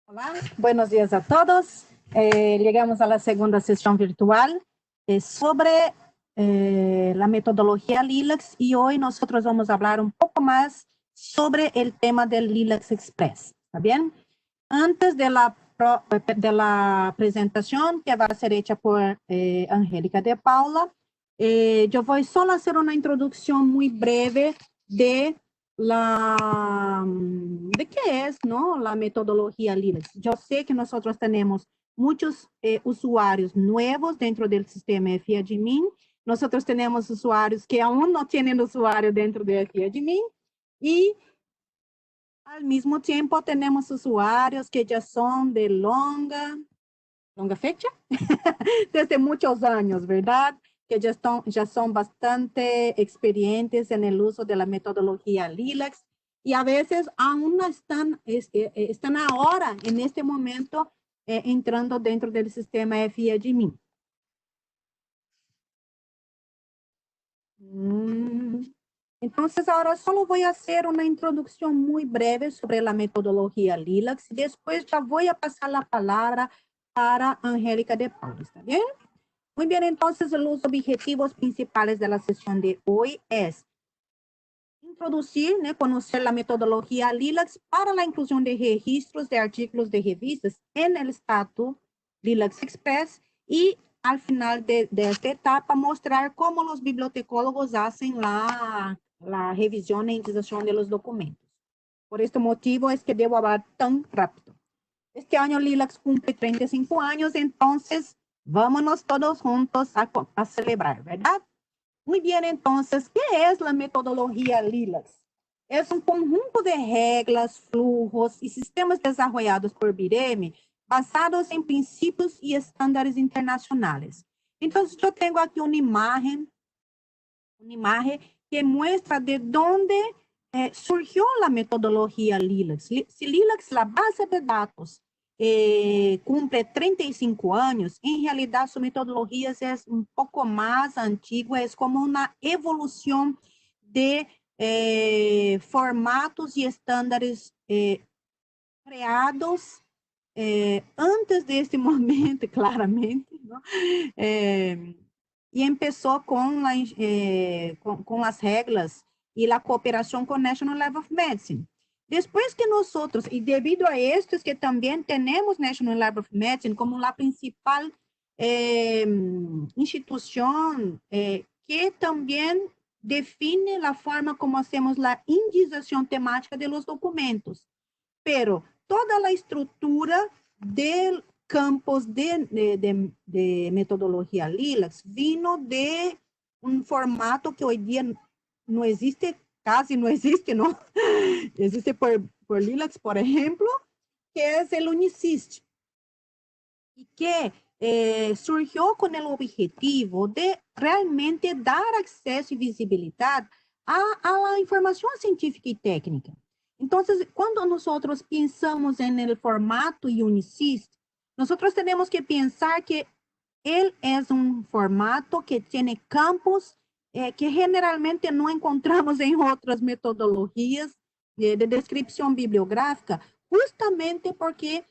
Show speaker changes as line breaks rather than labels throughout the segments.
Hola, buenos días a todos. Llegamos a la segunda sesión virtual sobre la metodología LILACS y hoy nosotros vamos a hablar un poco más sobre el tema del LILACS Express. ¿Está bien? Antes de la presentación que va a ser hecha por Angélica de Paula, yo voy solo a hacer una introducción muy breve de de qué es, ¿no? La metodología LILACS. Yo sé que nosotros tenemos muchos usuarios nuevos dentro del sistema FIADMIN. Nosotros tenemos usuarios que aún no tienen usuario dentro de FIADMIN y al mismo tiempo tenemos usuarios que ya son de longa fecha, desde muchos años, ¿verdad? Que ya son bastante experientes en el uso de la metodología LILACS y a veces aún no están ahora, en este momento, entrando dentro del sistema FIADMIN. Entonces, ahora solo voy a hacer una introducción muy breve sobre la metodología LILACS y después ya voy a pasar la palabra para Angélica de Paula, ¿está bien? Muy bien, entonces los objetivos principales de la sesión de hoy es introducir, conocer la metodología LILACS para la inclusión de registros de artículos de revistas en el estatus LILACS Express y al final de esta etapa mostrar cómo los bibliotecólogos hacen la revisión e indexación de los documentos. Por este motivo es que debo hablar tan rápido. Este año LILACS cumple 35 años, entonces vámonos todos juntos a celebrar, ¿verdad? Muy bien, entonces, ¿qué es la metodología LILACS? Es un conjunto de reglas, flujos y sistemas desarrollados por BIREME basados en principios y estándares internacionales. Entonces, yo tengo aquí una imagen que muestra de dónde surgió la metodología LILACS. Si LILACS, la base de datos, cumple 35 años, en realidad su metodología es un poco más antigua, es como una evolución de formatos y estándares creados antes de este momento, claramente, ¿no? Y empezó con las reglas y la cooperación con National Lab of Medicine. Después que nosotros, y debido a esto es que también tenemos National Lab of Medicine como la principal institución que también define la forma como hacemos la indización temática de los documentos. Pero toda la estructura del campos de metodología LILACS vino de un formato que hoy día no existe, casi no existe, ¿no? Existe por LILACS, por ejemplo, que es el UNICIST, y que surgió con el objetivo de realmente dar acceso y visibilidad a la información científica y técnica. Entonces, cuando nosotros pensamos en el formato UNICIST, nosotros tenemos que pensar que él es un formato que tiene campos que generalmente no encontramos en otras metodologías de descripción bibliográfica, justamente porque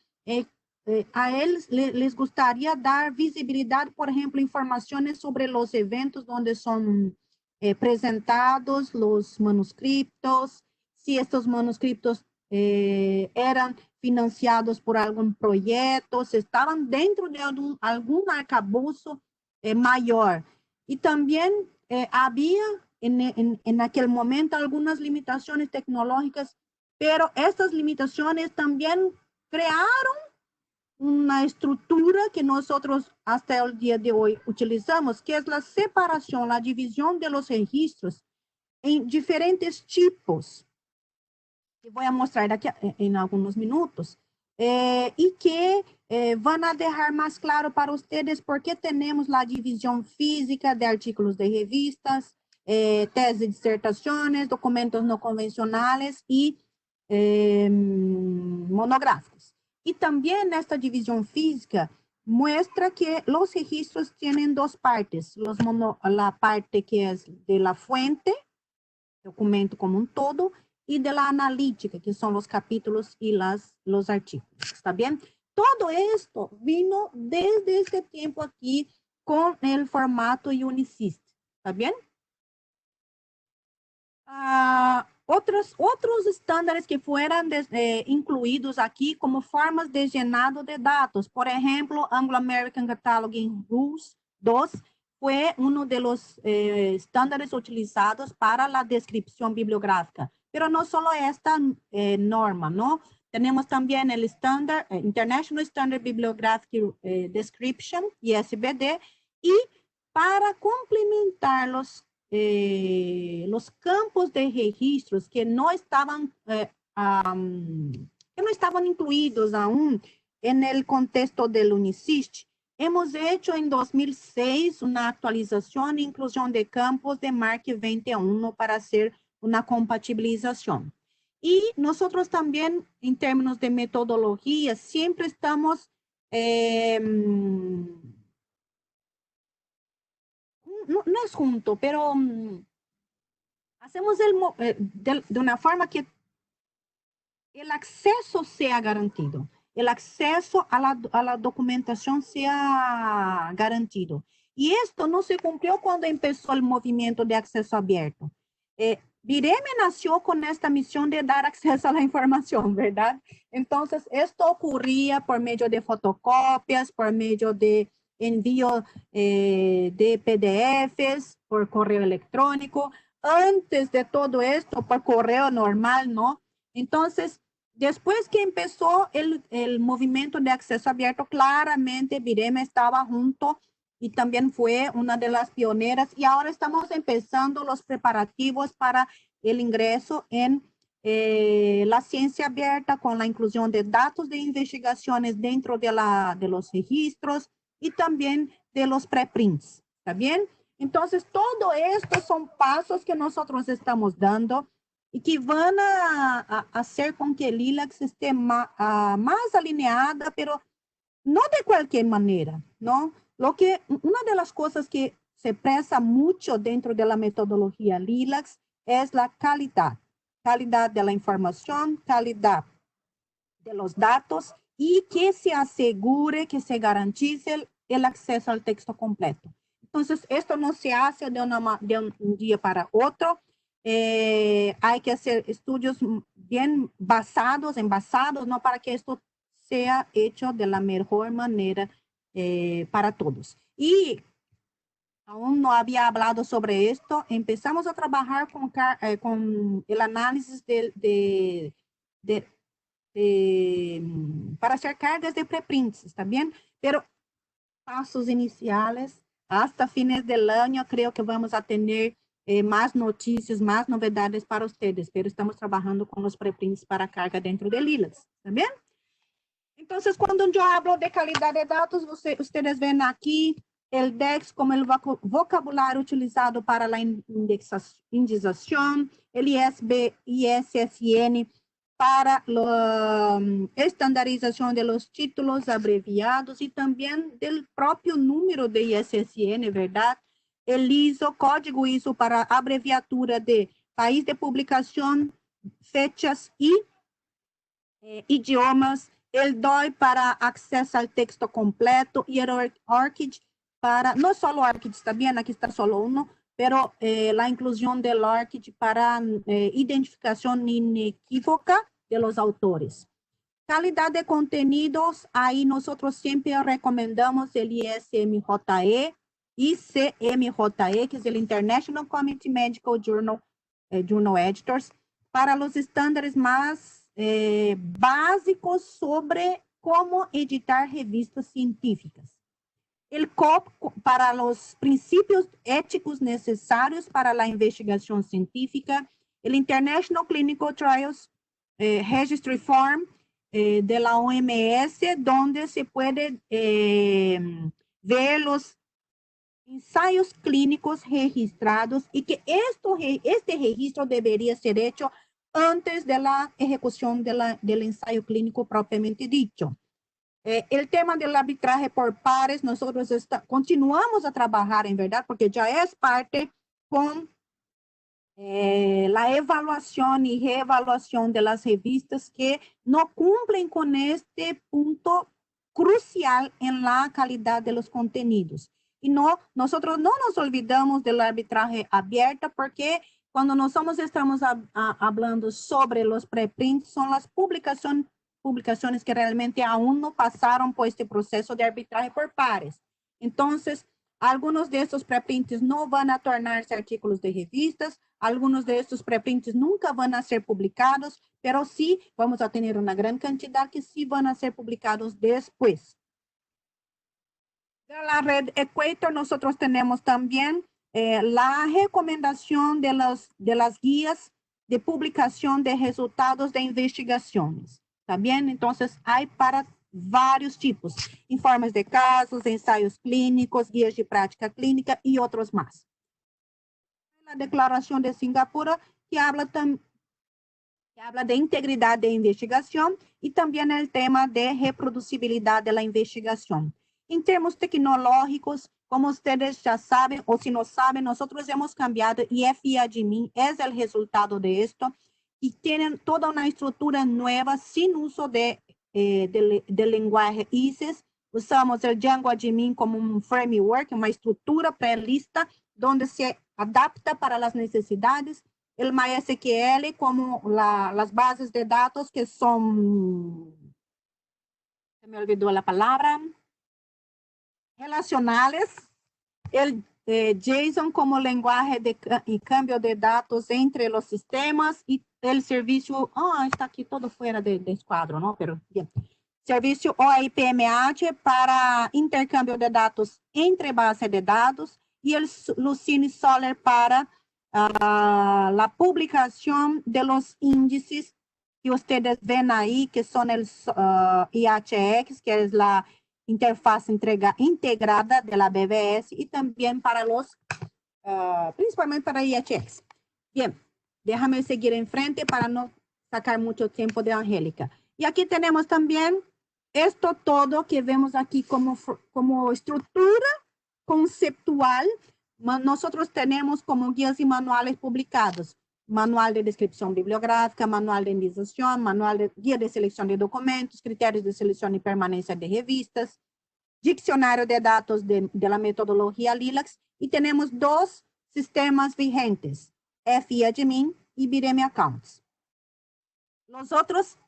a eles les gustaría dar visibilidad, por ejemplo, informaciones sobre los eventos donde son presentados los manuscritos, si estos manuscritos eran financiados por algún proyecto, si estaban dentro de algún arcabouço mayor. Y también había en aquel momento algunas limitaciones tecnológicas, pero estas limitaciones también crearon una estructura que nosotros hasta el día de hoy utilizamos, que es la separación, la división de los registros en diferentes tipos, que voy a mostrar aquí en algunos minutos, y que van a dejar más claro para ustedes por qué tenemos la división física de artículos de revistas, tesis de disertaciones, documentos no convencionales y monográficos. Y también esta división física muestra que los registros tienen dos partes, la parte que es de la fuente, documento como un todo, y de la analítica, que son los capítulos y los artículos. ¿Está bien? Todo esto vino desde este tiempo aquí con el formato Unisys. ¿Está bien? Otros estándares que fueran incluídos aquí como formas de llenado de datos. Por ejemplo, Anglo-American Cataloging Rules 2 fue uno de los estándares utilizados para la descripción bibliográfica. Pero no solo esta norma, ¿no? Tenemos también el International Standard Bibliographic Description, ISBD, y para complementar los campos de registros que no estaban incluidos aún en el contexto del Unisys, hemos hecho en 2006 una actualización e inclusión de campos de MARC 21 para hacer una compatibilización. Y nosotros también, en términos de metodología, siempre estamos no es junto, pero hacemos de una forma que el acceso sea garantido, el acceso a la documentación sea garantido. Y esto no se cumplió cuando empezó el movimiento de acceso abierto. Vireme nació con esta misión de dar acceso a la información, ¿verdad? Entonces, esto ocurría por medio de fotocopias, por medio de envío de PDFs, por correo electrónico. Antes de todo esto, por correo normal, ¿no? Entonces, después que empezó el movimiento de acceso abierto, claramente Vireme estaba junto y también fue una de las pioneras. Y ahora estamos empezando los preparativos para el ingreso en la ciencia abierta con la inclusión de datos de investigaciones dentro de los registros y también de los preprints. ¿Está bien? Entonces, todo esto son pasos que nosotros estamos dando y que van a hacer con que el ILAX esté más alineada, pero no de cualquier manera, ¿no? Una de las cosas que se presa mucho dentro de la metodología LILAC es la calidad de la información, calidad de los datos y que se asegure, que se garantice el acceso al texto completo. Entonces, esto no se hace de un día para otro. Hay que hacer estudios bien envasados, ¿no? Para que esto sea hecho de la mejor manera para todos. Y aún no había hablado sobre esto, empezamos a trabajar con el análisis para hacer cargas de preprints, ¿está bien? Pero pasos iniciales, hasta fines del año creo que vamos a tener más noticias, más novedades para ustedes, pero estamos trabajando con los preprints para carga dentro de Lilacs, ¿está bien? Entonces, cuando yo hablo de calidad de datos, ustedes ven aquí el DEX como el vocabulario utilizado para la indexación, el ISSN para la estandarización de los títulos abreviados y también del propio número de ISSN, ¿verdad? El ISO, código ISO para abreviatura de país de publicación, fechas y idiomas, el DOI para acceso al texto completo y el ORCID para, no solo ORCID, está bien, aquí está solo uno, pero la inclusión del ORCID para identificación inequívoca de los autores. Calidad de contenidos, ahí nosotros siempre recomendamos el ISMJE, ICMJE, que es el International Committee Medical Journal, Journal Editors, para los estándares más básicos sobre cómo editar revistas científicas. El COP para los principios éticos necesarios para la investigación científica, el International Clinical Trials Registry Form de la OMS, donde se puede ver los ensayos clínicos registrados y que este registro debería ser hecho antes de la ejecución del ensayo clínico propiamente dicho. El tema del arbitraje por pares, nosotros continuamos a trabajar, en verdad, porque ya es parte con la evaluación y reevaluación de las revistas que no cumplen con este punto crucial en la calidad de los contenidos. Y no, nosotros no nos olvidamos del arbitraje abierto porque cuando nosotros estamos hablando sobre los preprints, son las publicaciones que realmente aún no pasaron por este proceso de arbitraje por pares. Entonces, algunos de estos preprints no van a tornarse artículos de revistas, algunos de estos preprints nunca van a ser publicados, pero sí vamos a tener una gran cantidad que sí van a ser publicados después. De la red Equator nosotros tenemos también la recomendación de las guías de publicación de resultados de investigaciones. ¿También? Entonces hay para vários tipos, informes de casos, ensaios clínicos, guías de práctica clínica y otros más. La Declaración de Singapur que habla de integridad de investigación y también el tema de reproducibilidad de la investigación. En términos tecnológicos, como ustedes ya saben, o si no saben, nosotros hemos cambiado y FIADMIN es el resultado de esto y tienen toda una estructura nueva sin uso de lenguaje ISIS. Usamos el Django Admin como un framework, una estructura prelista donde se adapta para las necesidades. El MySQL como las bases de datos que son, se me olvidó la palabra, relacionales. El JSON como lenguaje de cambio de datos entre los sistemas y el servicio, está aquí todo fuera de escuadro, ¿no? Pero bien. Servicio OIPMH para intercambio de datos entre bases de datos y el Lucene Solar para la publicación de los índices que ustedes ven ahí, que son el IHX, que es la interfaz integrada de la BBS, y también para los, principalmente para IHX. Bien, déjame seguir en frente para no sacar mucho tiempo de Angélica. Y aquí tenemos también esto todo que vemos aquí como estructura conceptual. Nosotros tenemos como guías y manuales publicados. Manual de descripción bibliográfica, manual de indexación, guía de selección de documentos, criterios de selección y permanencia de revistas, diccionario de datos de la metodología LILAC, y tenemos dos sistemas vigentes, FIADMIN y Bireme Accounts. Los otros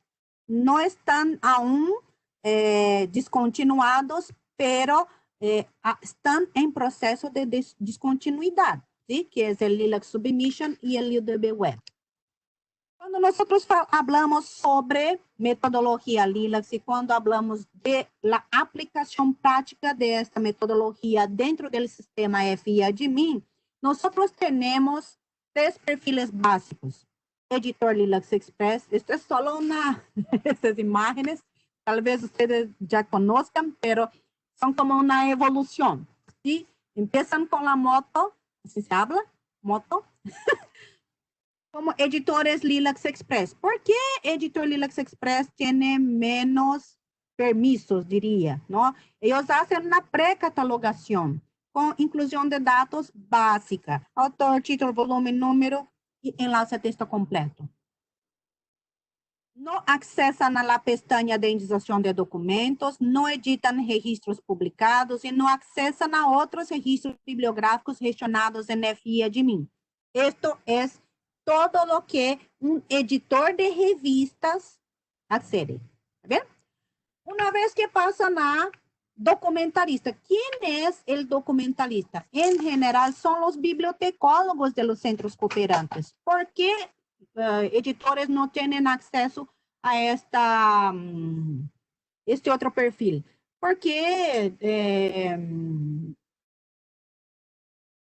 no están aún descontinuados, pero están en proceso de discontinuidad, ¿sí? Que es el LILAC Submission y el UDB Web. Cuando nosotros hablamos sobre metodología LILAC y cuando hablamos de la aplicación práctica de esta metodología dentro del sistema FIADMIN, nosotros tenemos tres perfiles básicos. Editor LILAC Express, esto es solo estas imágenes, tal vez ustedes ya conozcan, pero son como una evolución, ¿sí? Empiezan con la moto, ¿así se habla? Moto. Como editores LILAC Express. ¿Por qué editor LILAC Express tiene menos permisos, diría, ¿no? Ellos hacen una precatalogación con inclusión de datos básica, autor, título, volumen, número y enlace a texto completo. No accesan a la pestaña de indexación de documentos, no editan registros publicados y no accesan a otros registros bibliográficos gestionados en FIADMIN. Esto es todo lo que un editor de revistas accede. ¿Bien? Una vez que pasan a documentalista, ¿quién es el documentalista? En general son los bibliotecólogos de los centros cooperantes. ¿Por qué editores no tienen acceso a este otro perfil? Porque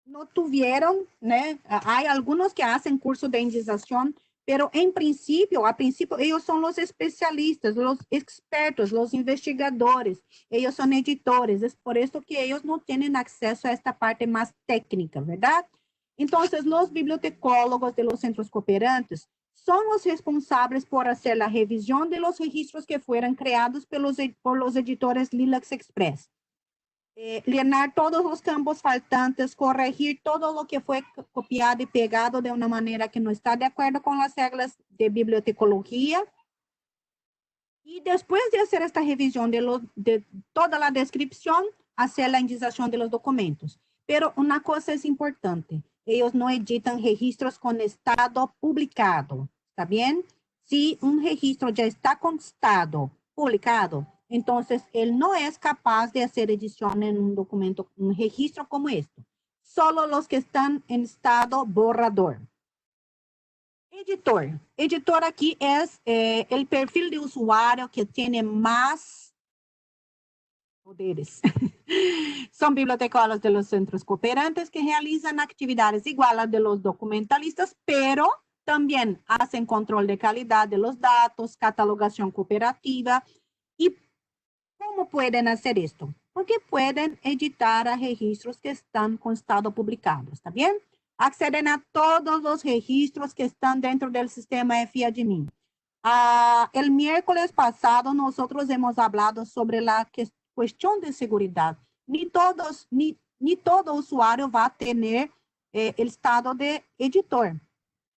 no tuvieron, ¿no? Hay algunos que hacen curso de indexación, pero a principio ellos son los especialistas, los expertos, los investigadores, ellos son editores, es por eso que ellos no tienen acceso a esta parte más técnica, ¿verdad? Entonces, los bibliotecólogos de los centros cooperantes son los responsables por hacer la revisión de los registros que fueron creados por los editores LILAC Express. llenar todos los campos faltantes, corregir todo lo que fue copiado y pegado de una manera que no está de acuerdo con las reglas de bibliotecología. Y después de hacer esta revisión de toda la descripción, hacer la indización de los documentos. Pero una cosa es importante, ellos no editan registros con estado publicado, ¿está bien? Si un registro ya está con estado publicado, entonces él no es capaz de hacer edición en un documento, un registro como esto. Solo los que están en estado borrador. Editor. Editor aquí es el perfil de usuario que tiene más poderes. Son bibliotecólogos de los centros cooperantes que realizan actividades iguales a de los documentalistas, pero también hacen control de calidad de los datos, catalogación cooperativa. ¿Y cómo pueden hacer esto? Porque pueden editar a registros que están con estado publicado, ¿está bien? Acceden a todos los registros que están dentro del sistema FIADMIN. El miércoles pasado nosotros hemos hablado sobre la cuestión de seguridad. Ni todo usuario va a tener el estado de editor,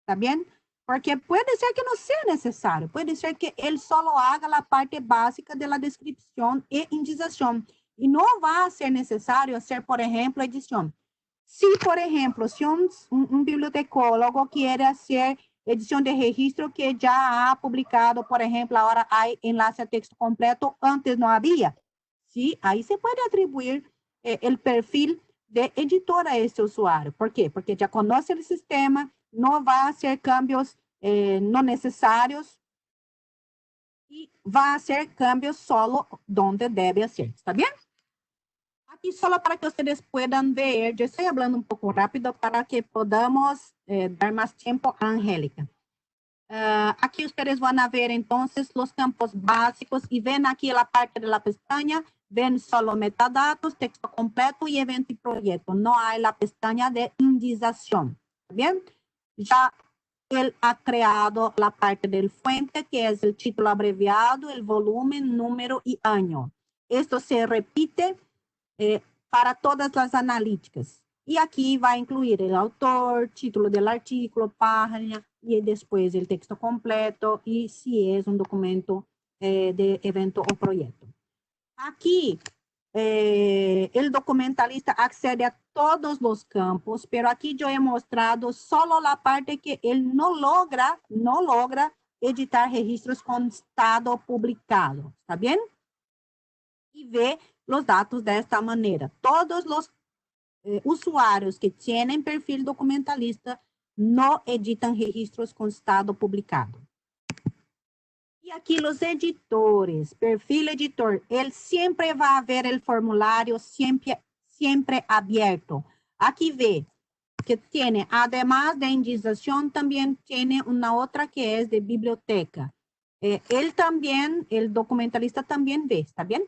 ¿está bien? Porque puede ser que no sea necesario, puede ser que él solo haga la parte básica de la descripción e indización y no va a ser necesario hacer, por ejemplo, edición. Si, por ejemplo, si un bibliotecólogo quiere hacer edición de registro que ya ha publicado, por ejemplo, ahora hay enlace a texto completo, antes no había, ¿sí? Ahí se puede atribuir el perfil de editor a este usuario. ¿Por qué? Porque ya conoce el sistema, no va a hacer cambios no necesarios y va a hacer cambios solo donde debe hacer. ¿Está bien? Aquí solo para que ustedes puedan ver, yo estoy hablando un poco rápido para que podamos dar más tiempo a Angélica. Aquí ustedes van a ver entonces los campos básicos y ven aquí la parte de la pestaña, ven solo metadatos, texto completo y evento y proyecto. No hay la pestaña de indización. ¿Bien? Ya él ha creado la parte del fuente, que es el título abreviado, el volumen, número y año. Esto se repite para todas las analíticas. Y aquí va a incluir el autor, título del artículo, página y después el texto completo y si es un documento de evento o proyecto. Aquí el documentalista accede a todos los campos, pero aquí yo he mostrado solo la parte que él no logra editar registros con estado publicado. ¿Está bien? Y ve los datos de esta manera. Todos los usuarios que tienen perfil documentalista no editan registros con estado publicado. Y aquí los editores, perfil editor, él siempre va a ver el formulario siempre abierto. Aquí ve que tiene, además de indización, también tiene una otra que es de biblioteca. Él también, el documentalista también ve, ¿está bien?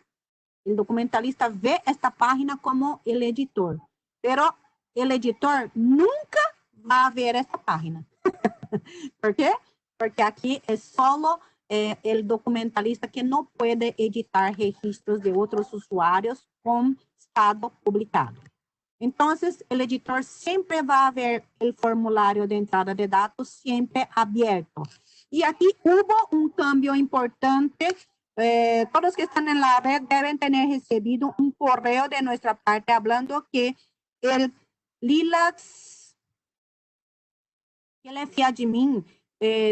El documentalista ve esta página como el editor, pero el editor nunca va a ver esta página. ¿Por qué? Porque aquí es solo el documentalista que no puede editar registros de otros usuarios con estado publicado. Entonces, el editor siempre va a ver el formulario de entrada de datos siempre abierto. Y aquí hubo un cambio importante. Todos que están en la red deben tener recibido un correo de nuestra parte hablando que el LILAC, el FIADMIN,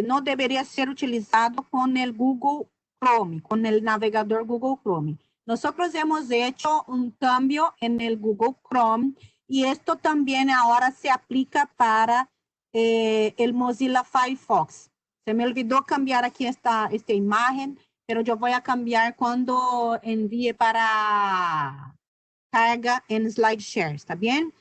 no debería ser utilizado con el Google Chrome, con el navegador Google Chrome. Nosotros hemos hecho un cambio en el Google Chrome y esto también ahora se aplica para el Mozilla Firefox. Se me olvidó cambiar aquí esta imagen, pero yo voy a cambiar cuando envíe para carga en SlideShare, ¿está bien?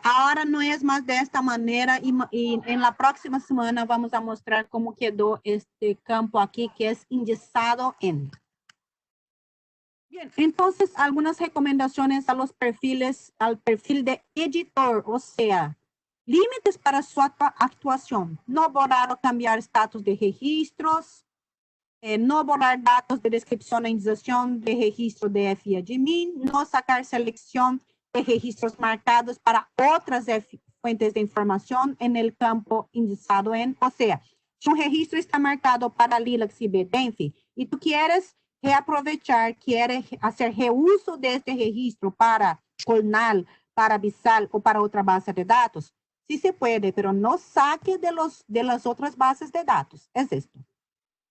Ahora no es más de esta manera y en la próxima semana vamos a mostrar cómo quedó este campo aquí que es indizado en. Bien, entonces algunas recomendaciones a los perfiles, al perfil de editor, o sea, límites para su actuación. No borrar o cambiar estatus de registros, no borrar datos de descripción e indización de registro de FI-admin, no sacar selección de registros marcados para otras fuentes de información en el campo indicado en, o sea, si un registro está marcado para Lilacs y BDenfi y tú quieres reaprovechar, quieres hacer reuso de este registro para Colnal, para Visal o para otra base de datos, sí se puede, pero no saque de las otras bases de datos. Es esto.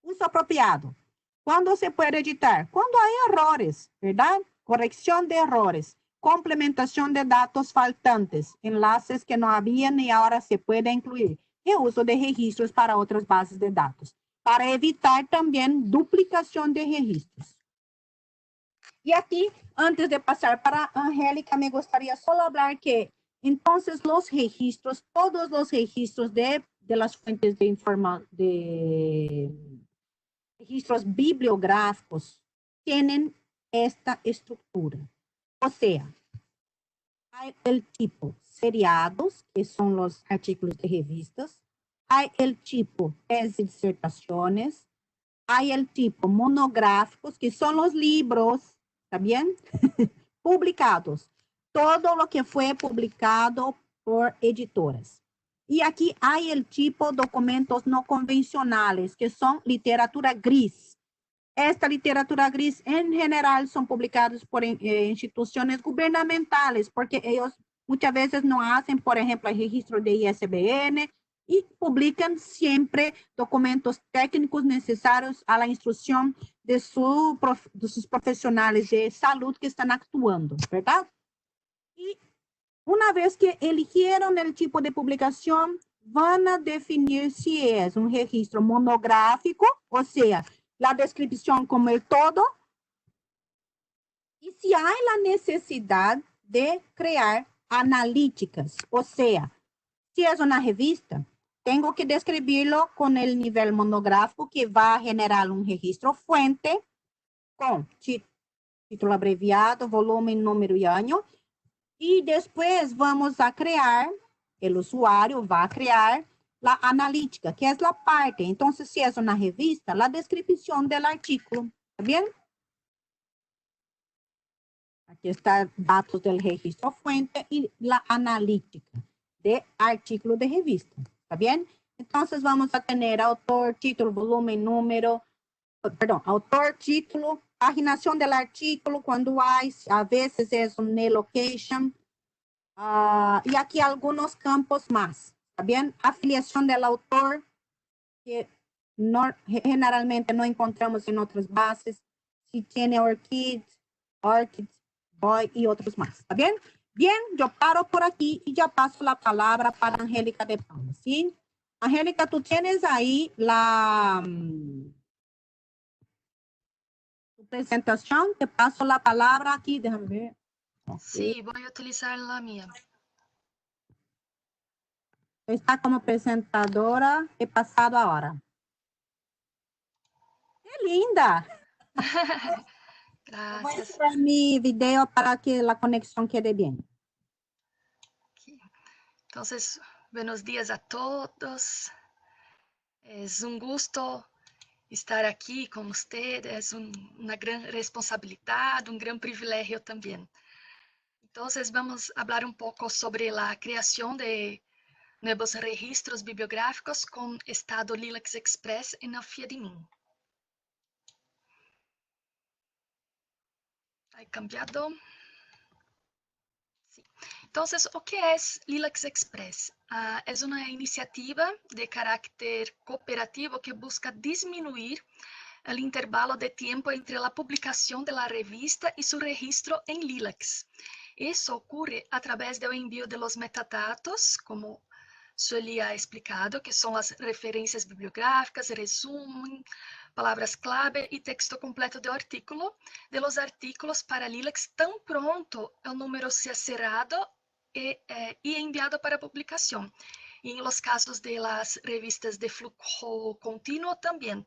Uso apropiado. ¿Cuándo se puede editar? Cuando hay errores, ¿verdad? Corrección de errores, complementación de datos faltantes, enlaces que no habían y ahora se puede incluir, y uso de registros para otras bases de datos, para evitar también duplicación de registros. Y aquí, antes de pasar para Angélica, me gustaría solo hablar que entonces los registros, todos los registros de las fuentes de información, registros bibliográficos tienen esta estructura. O sea, hay el tipo seriados, que son los artículos de revistas, hay el tipo tesis y disertaciones, hay el tipo monográficos, que son los libros, ¿está bien? Publicados. Todo lo que fue publicado por editoras. Y aquí hay el tipo documentos no convencionales, que son literatura gris. Esta literatura gris en general son publicados por instituciones gubernamentales, porque ellos muchas veces no hacen, por ejemplo, el registro de ISBN y publican siempre documentos técnicos necesarios a la instrucción de sus profesionales de salud que están actuando, ¿verdad? Y una vez que eligieron el tipo de publicación, van a definir si es un registro monográfico, o sea, la descripción como el todo, y si hay la necesidad de crear analíticas, o sea, si es una revista, tengo que describirlo con el nivel monográfico que va a generar un registro fuente con título abreviado, volumen, número y año, y después vamos a crear, el usuario va a crear la analítica, que es la parte. Entonces, si es una revista, la descripción del artículo. ¿Está bien? Aquí están datos del registro fuente y la analítica de artículo de revista. ¿Está bien? Entonces, vamos a tener autor, título, volumen, número, perdón, autor, título, paginación del artículo, cuando hay, a veces es un location. Y aquí algunos campos más. ¿Está bien? Afiliación del autor, que generalmente no encontramos en otras bases. Si tiene ORCID, Boy y otros más. ¿Está bien? Bien, yo paro por aquí y ya paso la palabra para Angélica de Paula. ¿Sí? Angélica, tú tienes ahí tu presentación. Te paso la palabra aquí. Déjame ver.
Sí, voy a utilizar la mía.
Está como presentadora. He pasado ahora. ¡Qué linda!
Gracias.
Voy a hacer mi video para que la conexión quede bien.
Entonces, buenos días a todos. Es un gusto estar aquí con ustedes, una gran responsabilidad, un gran privilegio también. Entonces, vamos a hablar un poco sobre la creación de nuevos registros bibliográficos con estado Lilacs Express en la FI-admin. ¿Ha cambiado? Sí. Entonces, o que es Lilacs Express? Es una iniciativa de carácter cooperativo que busca disminuir el intervalo de tiempo entre la publicación de la revista y su registro en Lilacs. Eso ocurre a través del envío de los metadatos, como Sueli ha explicado, que son las referencias bibliográficas, resumen, palabras clave y texto completo del artículo, de los artículos para Lilacs tan pronto el número sea cerrado y enviado para publicación. Y en los casos de las revistas de flujo continuo también,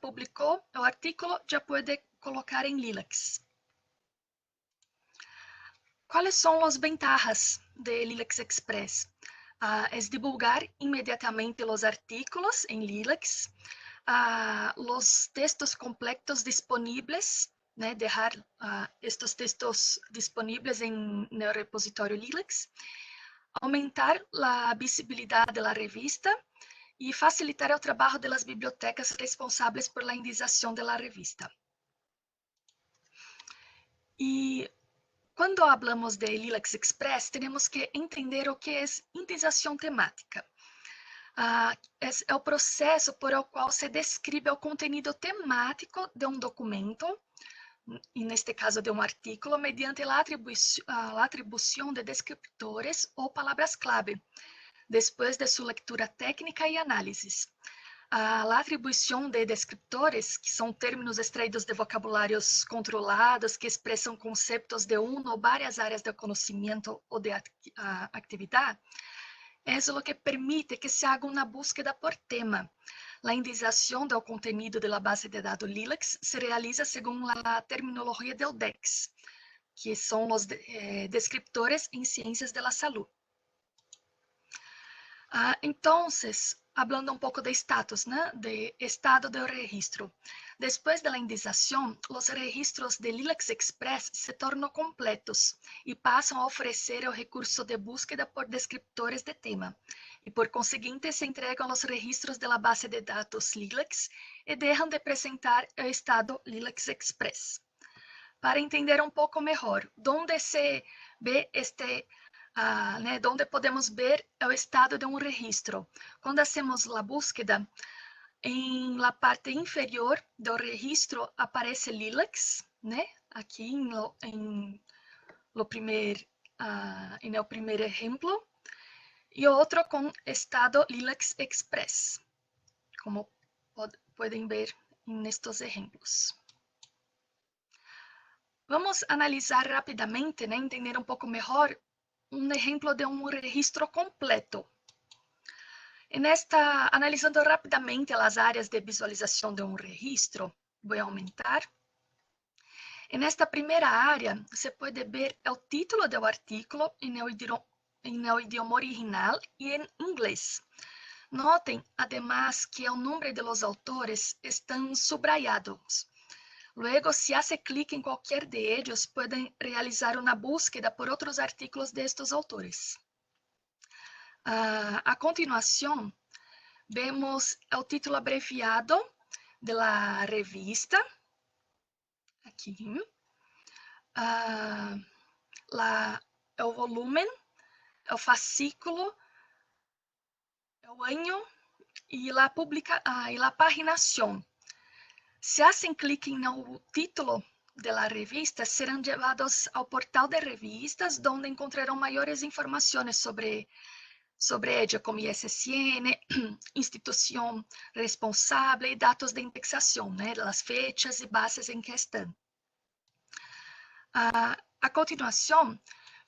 publicó el artículo, ya puede colocar en Lilacs. ¿Cuáles son las ventajas de Lilacs Express? Es divulgar inmediatamente los artículos en Lilacs. los textos completos disponibles, né, deixar estes textos disponíveis no repositório Lilacs, aumentar a visibilidade da revista e facilitar o trabalho das bibliotecas responsáveis por la indização da revista. E quando hablamos de Lilacs Express, temos que entender o que é indização temática. É o processo por o qual se descreve o conteúdo temático de um documento, e neste caso de um artículo, mediante a atribuição de descriptores ou palavras-clave, depois de sua leitura técnica e análises. A atribuição de descriptores, que são términos extraídos de vocabulários controlados que expressam conceitos de uma ou várias áreas de conhecimento ou de atividade, é o que permite que se haga uma búsqueda por tema. A indização do conteúdo da base de dados Lilacs se realiza segundo a terminologia do DEX, que são os descriptores em ciências da saúde. Então, hablando um pouco de status, né, de estado do registro. Depois da indização, os registros de Lilacs Express se tornam completos e passam a oferecer o recurso de búsqueda por descriptores de tema. E, por conseguinte, se entregam os registros da base de dados Lilacs e deixam de apresentar o estado Lilacs Express. Para entender um pouco melhor, onde se vê onde podemos ver o estado de um registro. Quando hacemos a búsqueda, em la parte inferior do registro aparece Lilacs, né? Aqui em o primeiro exemplo, e outro com estado Lilacs Express, como podem ver nestes exemplos. Vamos analisar rapidamente, né, entender um pouco melhor um exemplo de um registro completo. Analisando rapidamente as áreas de visualização de um registro, vou aumentar. Nesta primeira área, se pode ver o título do artículo em idioma original e em inglês. Notem, además, que o nome de los autores estão subrayados. Luego, se hace clique em qualquer de ellos, podem realizar uma búsqueda por outros artículos de estos autores. A continuação, vemos o título abreviado da revista, aqui, o volume, o fascículo, o ano e a paginação. Se hacen clique no título da revista, serão levados ao portal de revistas, onde encontrarão maiores informações sobre ella, como ISSN, instituição responsável e dados de indexação, né, as fechas e bases em questão. A continuação,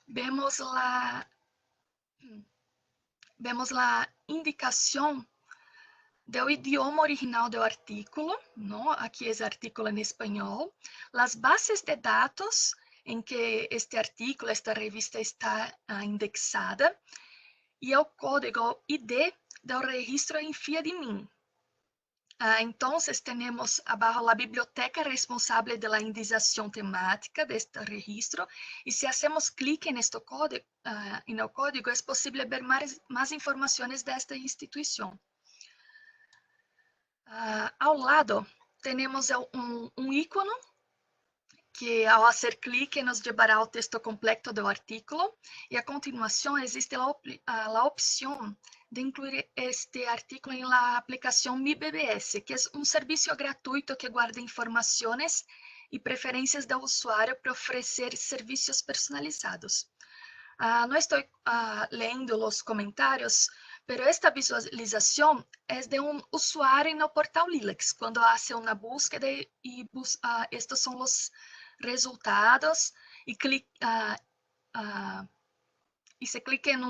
vemos a indicação do idioma original do artículo, ¿no? Aqui é o artículo em espanhol, as bases de dados em que este artículo, esta revista está indexada, e o código ID do registro em FIA de mim. Então, temos abaixo a biblioteca responsável pela indização temática deste registro, e se hacemos clique neste código, no código, é possível ver mais informações desta instituição. Ao lado, temos um ícone que, ao fazer clique, nos levará ao texto completo do artículo, e a continuação existe a opção de incluir este artículo em la aplicação Mi BBS, que é um serviço gratuito que guarda informações e preferências do usuário para oferecer serviços personalizados. Não estou lendo os comentários, mas esta visualização é de um usuário no portal Lilacs, quando hace uma búsqueda e estes são os resultados, e se clica em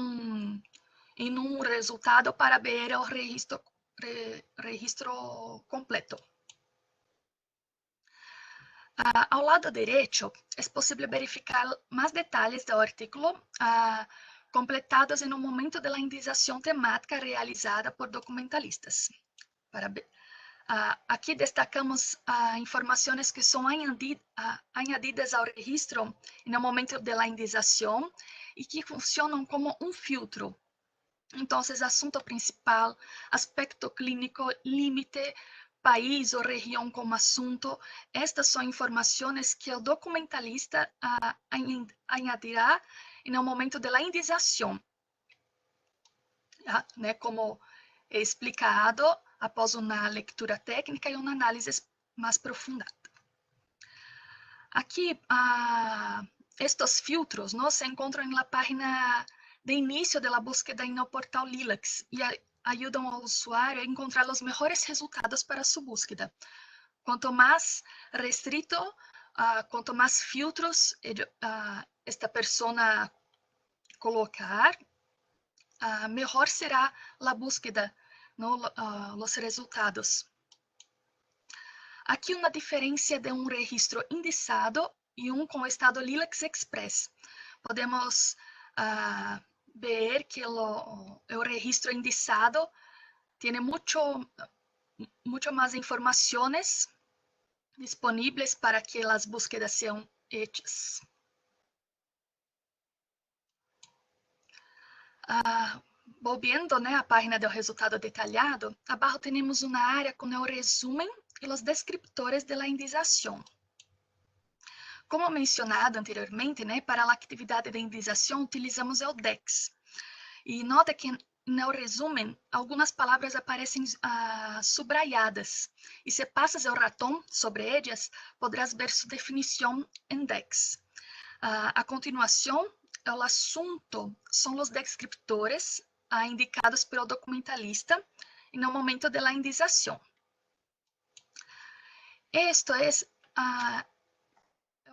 um resultado para ver o registro completo. Ao lado direito, é possível verificar mais detalhes do artículo completados no momento da indização temática realizada por documentalistas. Aqui destacamos informações que são añadidas ao registro no momento da indexação e que funcionam como um filtro. Então, assunto principal, aspecto clínico, límite, país ou região como assunto. Estas são informações que o documentalista añadirá no momento da indexação, né, como é explicado após uma leitura técnica e uma análise mais aprofundada. Aqui, estes filtros, ¿no?, se encontram na página de início da búsqueda no portal Lilacs e ajudam ao usuário a encontrar os melhores resultados para sua búsqueda. Quanto mais restrito, quanto mais filtros esta pessoa colocar, melhor será a búsqueda, ¿no?, os resultados. Aqui uma diferença de um registro indexado e um com o estado Lilacs Express. Podemos ver que o registro indexado tem muito mais informações disponíveis para que as búsquedas sejam hechas. Volviendo, né, a página do resultado detalhado, abaixo temos uma área com o resumo e os descriptores da indexação. Como mencionado anteriormente, né, para a atividade de indexação utilizamos o DEX. E nota que no resumo, algumas palavras aparecem subrayadas. E se passas o ratão sobre elas, poderás ver sua definição em DEX. A continuação, o assunto são os descriptores indicados pelo documentalista no momento da indexação. Este é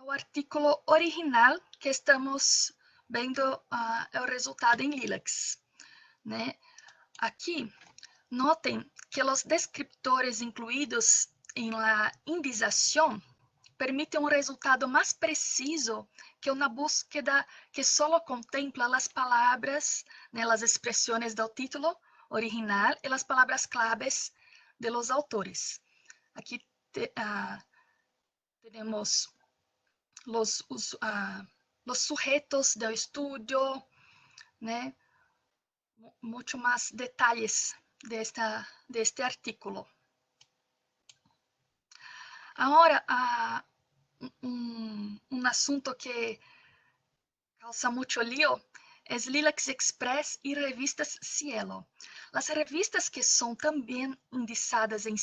o artículo original que estamos vendo o resultado em Lilacs, né? Aqui, notem que os descriptores incluídos em la indexação permitem um resultado mais preciso que uma búsqueda que só contempla as palavras, né, as expressões do título original e as palavras claves de los autores. Aqui temos os sujetos do estudo, né? Muito mais detalhes deste artículo. Agora, um assunto que causa muito lío é Lilacs Express e revistas Cielo. As revistas que são também indexadas em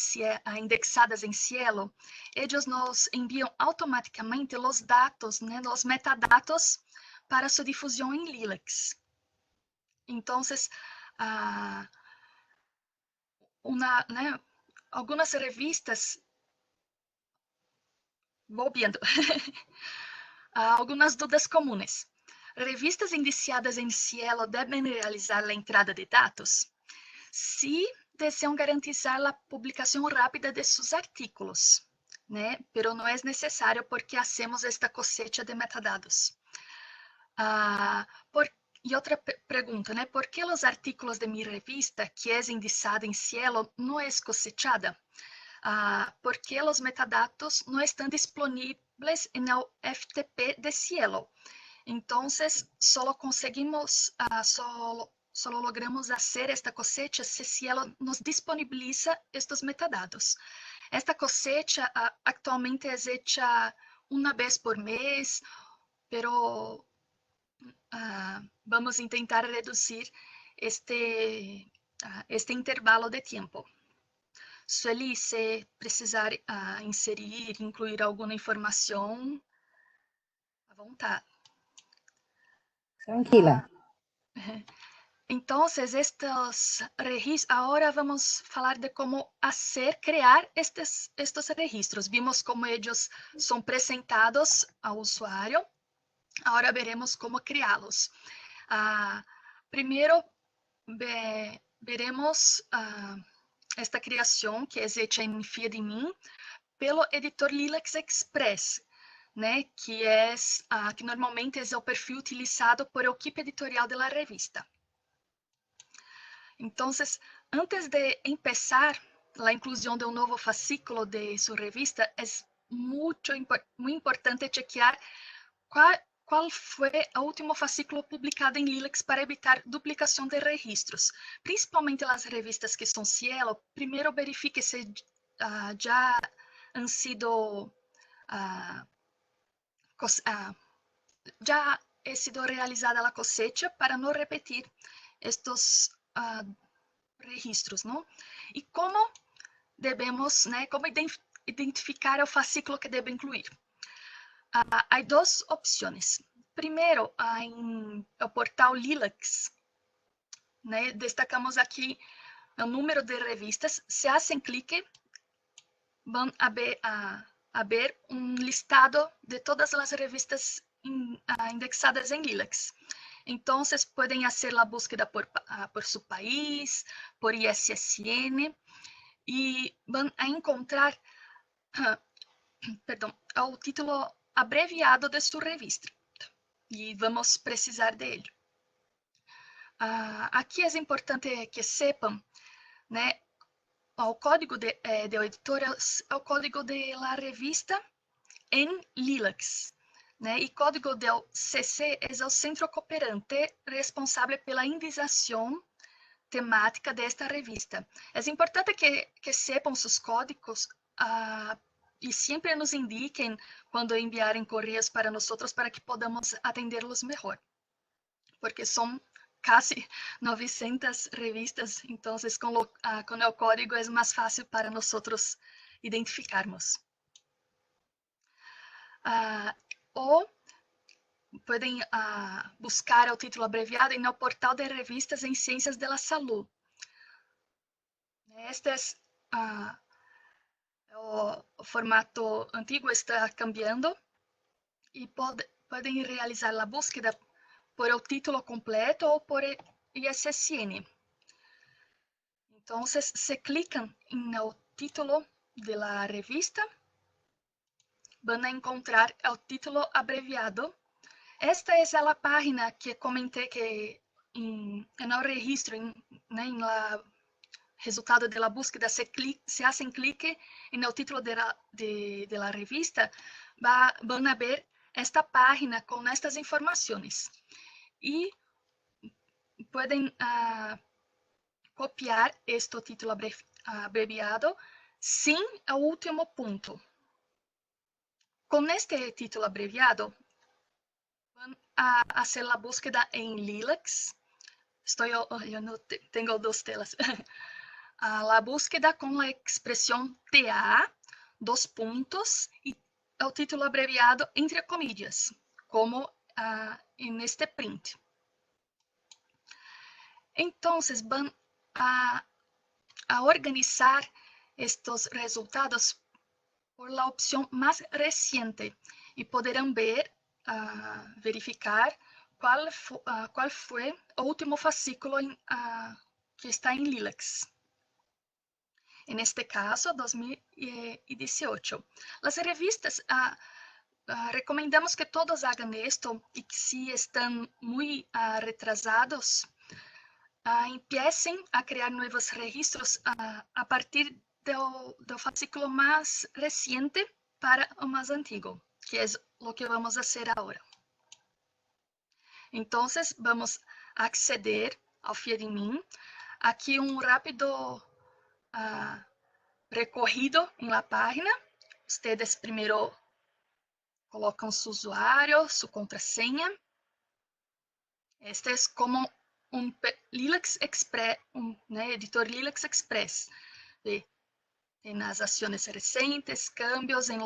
Cielo, eles nos enviam automaticamente os dados, né, os metadados para sua difusão em Lilacs. Então, né, algumas revistas, volviendo, algumas dúvidas comuns. Revistas indiciadas em Cielo devem realizar a entrada de dados se desejam garantizar a publicação rápida de seus artículos, né? Pero não é necessário porque hacemos esta cosecha de metadados. E outra pergunta, né? ¿Por que os artículos de minha revista, que é indexada em Cielo, não é cosechada? Porque os metadados não estão disponíveis no FTP de Cielo. Então, só conseguimos, só logramos fazer esta cosecha se Cielo nos disponibiliza estes metadados. Esta cosecha atualmente é hecha uma vez por mês, pero vamos tentar reduzir este intervalo de tempo. Sueli, se precisar inserir, incluir alguma informação, à vontade.
Tranquila.
Então, estes registros, agora vamos falar de como criar estes registros. Vimos como eles são apresentados ao usuário. Agora veremos como criá-los. Primeiro, veremos esta criação que é feita em Fia de Mim pelo editor Lilacs Express, né, que normalmente é o perfil utilizado por a equipe editorial da revista. Então, antes de começar a inclusão de um novo fascículo de sua revista, é muito importante chequear qual foi o último fascículo publicado em Lilacs para evitar duplicação de registros. Principalmente as revistas que são Cielo, primeiro verifique se já han sido já ha sido realizada a cosecha para não repetir estes registros, não? E como devemos, né, como identificar o fascículo que deve incluir? Há duas opções. Primeiro, em o portal Lilacs, né, destacamos aqui o número de revistas. Se fazem clique, vão ver um listado de todas as revistas indexadas em Lilacs. Então, podem fazer a búsqueda por seu país, por ISSN, e vão encontrar o título abreviado de sua revista. E vamos precisar dele. Aqui é importante que sepam, né, o código de editor é o código da revista em Lilacs, né? E código do CC é o centro cooperante responsável pela indização temática desta revista. É importante que sepam seus códigos e sempre nos indiquem quando enviarem correios para nós, para que podamos atendê-los melhor. Porque são quase 900 revistas, então com o código é mais fácil para nós identificarmos. Ou podem buscar o título abreviado no portal de revistas em Ciências da Saúde. Este é o formato antigo, está cambiando, e podem realizar a búsqueda por el título completo ou por ISSN. Então, se clicam no título da revista, vão encontrar o título abreviado. Esta é a página que comentei que no registro, no resultado da búsqueda, se fazem clique no título da revista, vão ver esta página com estas informações. E podem copiar este título abreviado sem o último ponto. Com este título abreviado, vão fazer a búsqueda em Lilacs. Eu não tenho duas telas. A búsqueda com a expressão TA, dos pontos, e o título abreviado entre comillas, como neste print. Então, vão organizar estes resultados por la opção mais recente e poderão verificar qual foi o último fascículo que está em Lilacs. En este caso, 2018. Las revistas, recomendamos que todos hagan esto y que si están muy retrasados, empiecen a crear nuevos registros a partir del fascículo más reciente para o más antiguo, que es lo que vamos a hacer ahora. Entonces, vamos a acceder ao FIA-de-mim. Aquí un rápido recorrido en la página. Ustedes primero colocan su usuario, su contraseña. Este es como un Lilacs Express, editor Lilacs Express. En las acciones recientes, cambios, en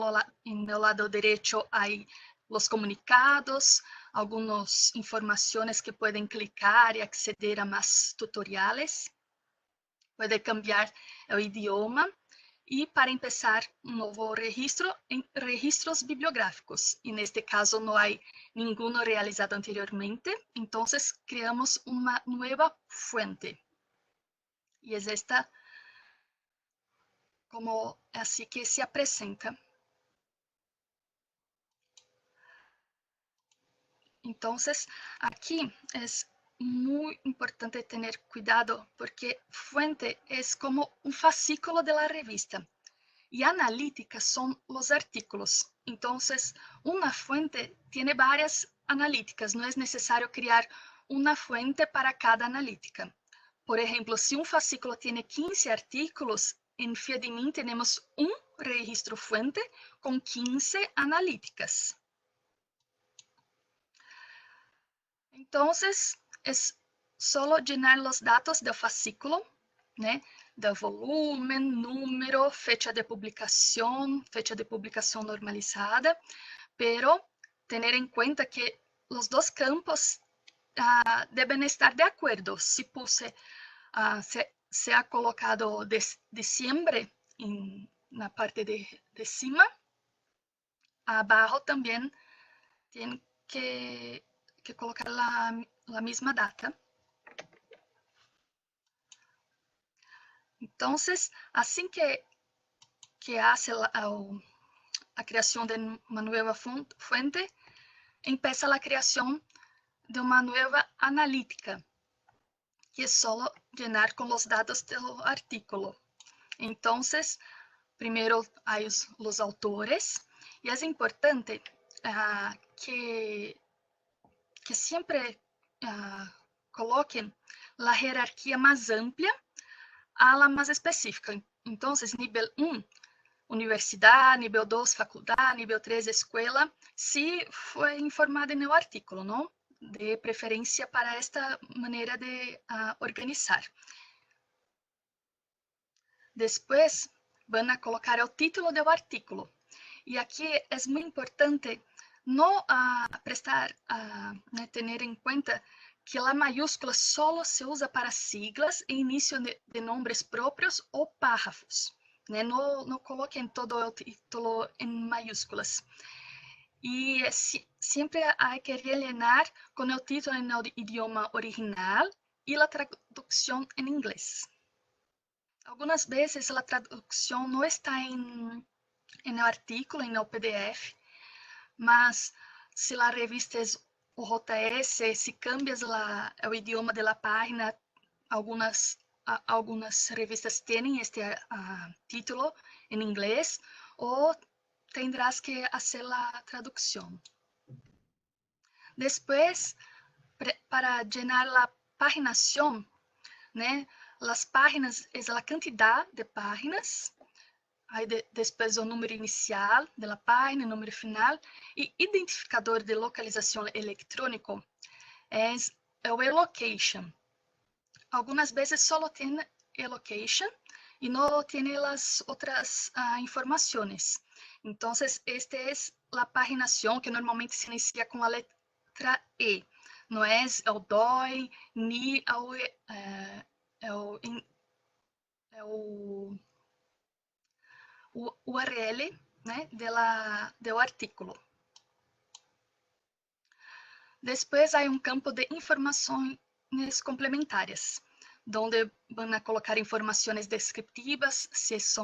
el lado derecho hay los comunicados, algunas informaciones que pueden clicar y acceder a más tutoriales. Puede cambiar el idioma. E para começar novo registro, em registros bibliográficos. E neste caso não há nenhum realizado anteriormente, então criamos uma nova fuente. E é esta como assim que se apresenta. Então, aqui é muy importante tener cuidado porque fuente es como un fascículo de la revista y analítica son los artículos. Entonces, una fuente tiene varias analíticas, no es necesario crear una fuente para cada analítica. Por ejemplo, si un fascículo tiene 15 artículos, en FIADMIN tenemos un registro fuente con 15 analíticas. Entonces, es solo llenar los datos del fascículo, né? Del volumen, número, fecha de publicación normalizada, pero tener en cuenta que los dos campos deben estar de acuerdo. Si puse, se ha colocado diciembre en la parte de cima, abajo también tienen que colocar la misma data. Entonces, así que hace a creación de una nueva fuente, empieza la creación de una nueva analítica, que es solo llenar con los datos del artículo. Entonces, primero hay los autores, y es importante que siempre coloquen la jerarquía más amplia a la más específica. Entonces, nivel 1, universidad, nivel 2, faculdade, nivel 3, escuela, se foi informado no artículo, não? De preferência para esta maneira de organizar. Depois, vão colocar o título do artículo. E aqui é muito importante não prestar, ter em conta que a maiúscula solo se usa para siglas e início de nomes próprios ou párrafos. Né? Não coloquem todo o título em maiúsculas. E sempre há que rellenar com o título no idioma original e a tradução em inglês. Algumas vezes a tradução não está em el artículo, en el PDF, mas se a revista é o JS, se cambias o idioma de la página, algumas revistas têm este título em inglês, ou tendrás que hacer a tradução. Depois, para llenar a paginação, né, as páginas é a quantidade de páginas. Aí depois o número inicial da página, o número final, e identificador de localização eletrônico é o e-location. Algumas vezes só tem e-location e não tem as outras informações. Então, esta é a paginação que normalmente se inicia com a letra E. Não é o DOI, nem o URL, né, do artículo. Depois, há um campo de informações complementares, onde vão colocar informações descriptivas, se esse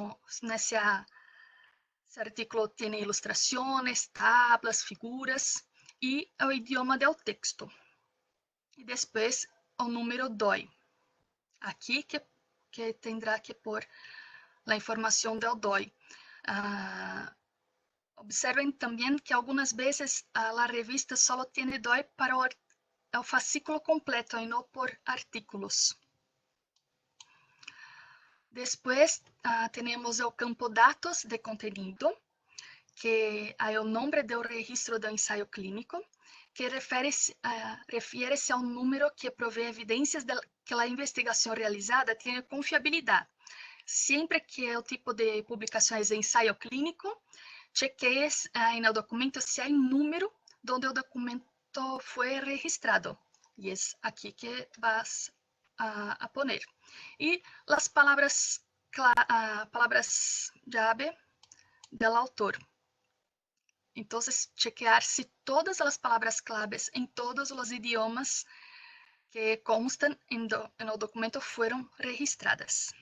artículo tem ilustrações, tablas, figuras, e o idioma do texto. E depois, o número DOI. Aqui que terá que pôr a informação do DOI. Observen também que algumas vezes a revista só tem DOI para o fascículo completo e não por artículos. Depois, temos o campo dados de conteúdo, que é o nome do registro do ensaio clínico, que refere-se ao número que provê evidências de que a investigação realizada tem confiabilidade. Sempre que o tipo de publicação é ensaio clínico, chequeies no documento se há número onde o documento foi registrado. E é aqui que vas a poner. E as palavras-chave do autor. Então, chequear se todas as palavras-claves em todos os idiomas que constam no documento foram registradas.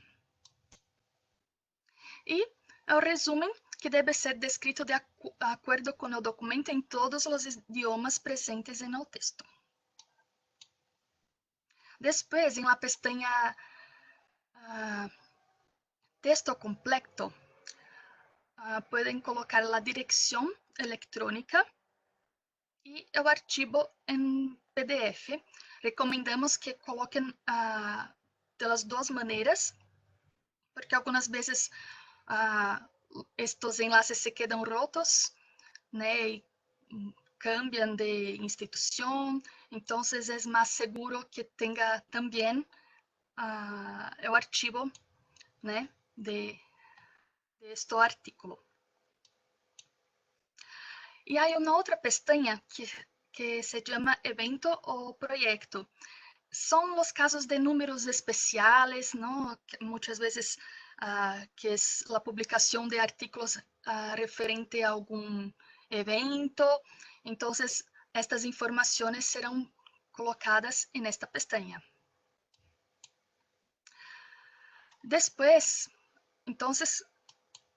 E o resumo que deve ser descrito de acordo com o documento em todos os idiomas presentes no texto. Después, en la pestaña texto completo, pueden colocar la dirección electrónica y el archivo en PDF. Recomendamos que coloquen de las dos maneras, porque algunas veces estos enlaces se quedan rotos, né, y cambian de institución, entonces es más seguro que tenga también el archivo, né, de este artículo. Y hay una otra pestaña que se llama evento o proyecto. Son los casos de números especiales, ¿no? Muchas veces que es la publicación de artículos referente a algún evento. Entonces, estas informaciones serán colocadas en esta pestaña. Después, entonces,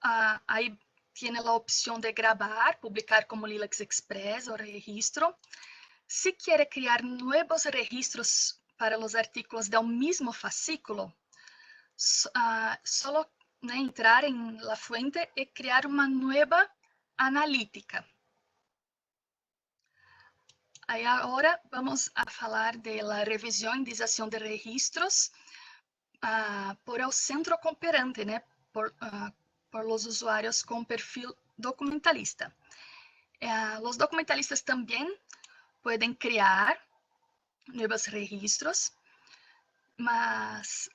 ahí tiene la opción de grabar, publicar como Lilacs Express o registro. Si quiere crear nuevos registros para los artículos del mismo fascículo, solo entrar en la fuente y crear una nueva analítica. Aí agora vamos a falar de la revisión y indización de registros por el centro cooperante, né? Por los usuarios con perfil documentalista. Los documentalistas también pueden crear nuevos registros, mas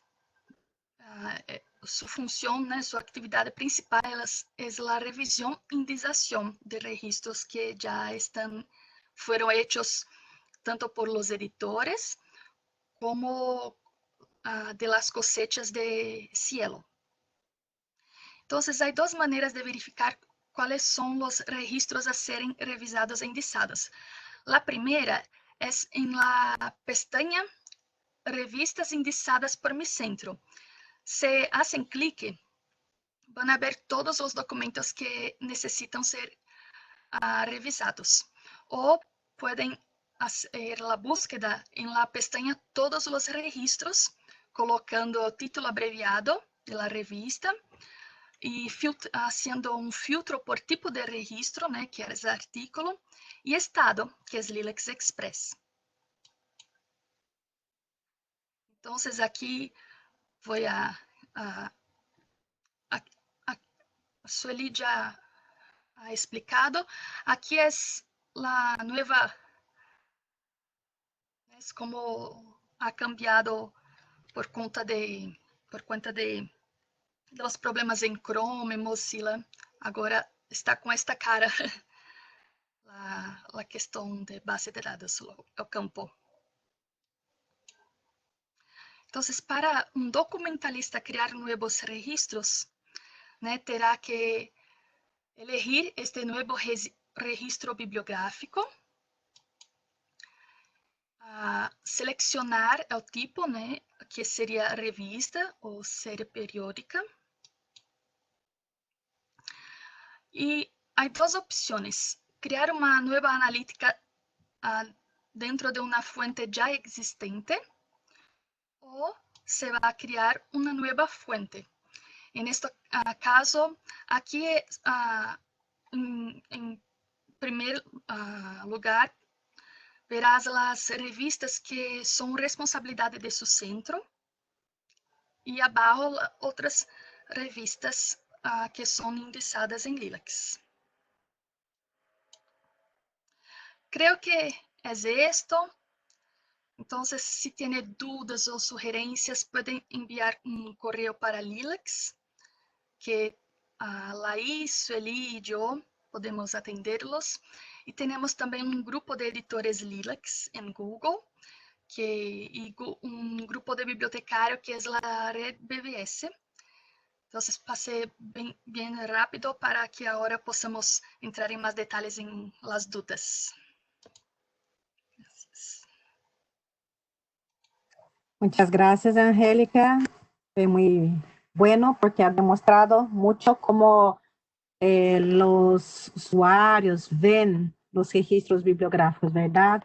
su función, né, su actividad principal es la revisión e indización de registros que ya fueron hechos tanto por los editores como de las cosechas de cielo. Entonces, hay dos maneras de verificar cuáles son los registros a serem revisados e indizados. La primera es en la pestaña Revistas indizadas por mi centro. Se hacen clic, van a ver todos los documentos que necesitan ser revisados. O pueden hacer la búsqueda en la pestaña Todos los registros, colocando título abreviado de la revista y haciendo un filtro por tipo de registro, né, que es artículo, y estado, que es Lilacs Express. Entonces, aquí voy Sueli ya ha explicado. Aquí es la nueva, es como ha cambiado por cuenta de los problemas en Chrome, en Mozilla. Agora está con esta cara la cuestión de base de datos, el campo. Entonces, para un documentalista crear nuevos registros, né, terá que elegir este nuevo registro bibliográfico, seleccionar el tipo, né, que sería revista o serie periódica. Y hay dos opciones: crear una nueva analítica dentro de una fuente ya existente, o se va a crear una nueva fuente. En este caso, aquí en primer lugar, verás las revistas que son responsabilidad de su centro y abajo otras revistas que son indizadas en Lilacs. Creo que es esto. Entonces, si tiene dudas o sugerencias, pueden enviar un correo para Lilacs, que Laís, Sueli y yo podemos atenderlos. Y tenemos también un grupo de editores Lilacs en Google, y un grupo de bibliotecarios que es la red BBS. Entonces, pasé bien rápido para que ahora podamos entrar en más detalles en las dudas. Gracias.
Muchas gracias, Angélica. Fue muy bueno porque ha demostrado mucho cómo los usuarios ven los registros bibliográficos, ¿verdad?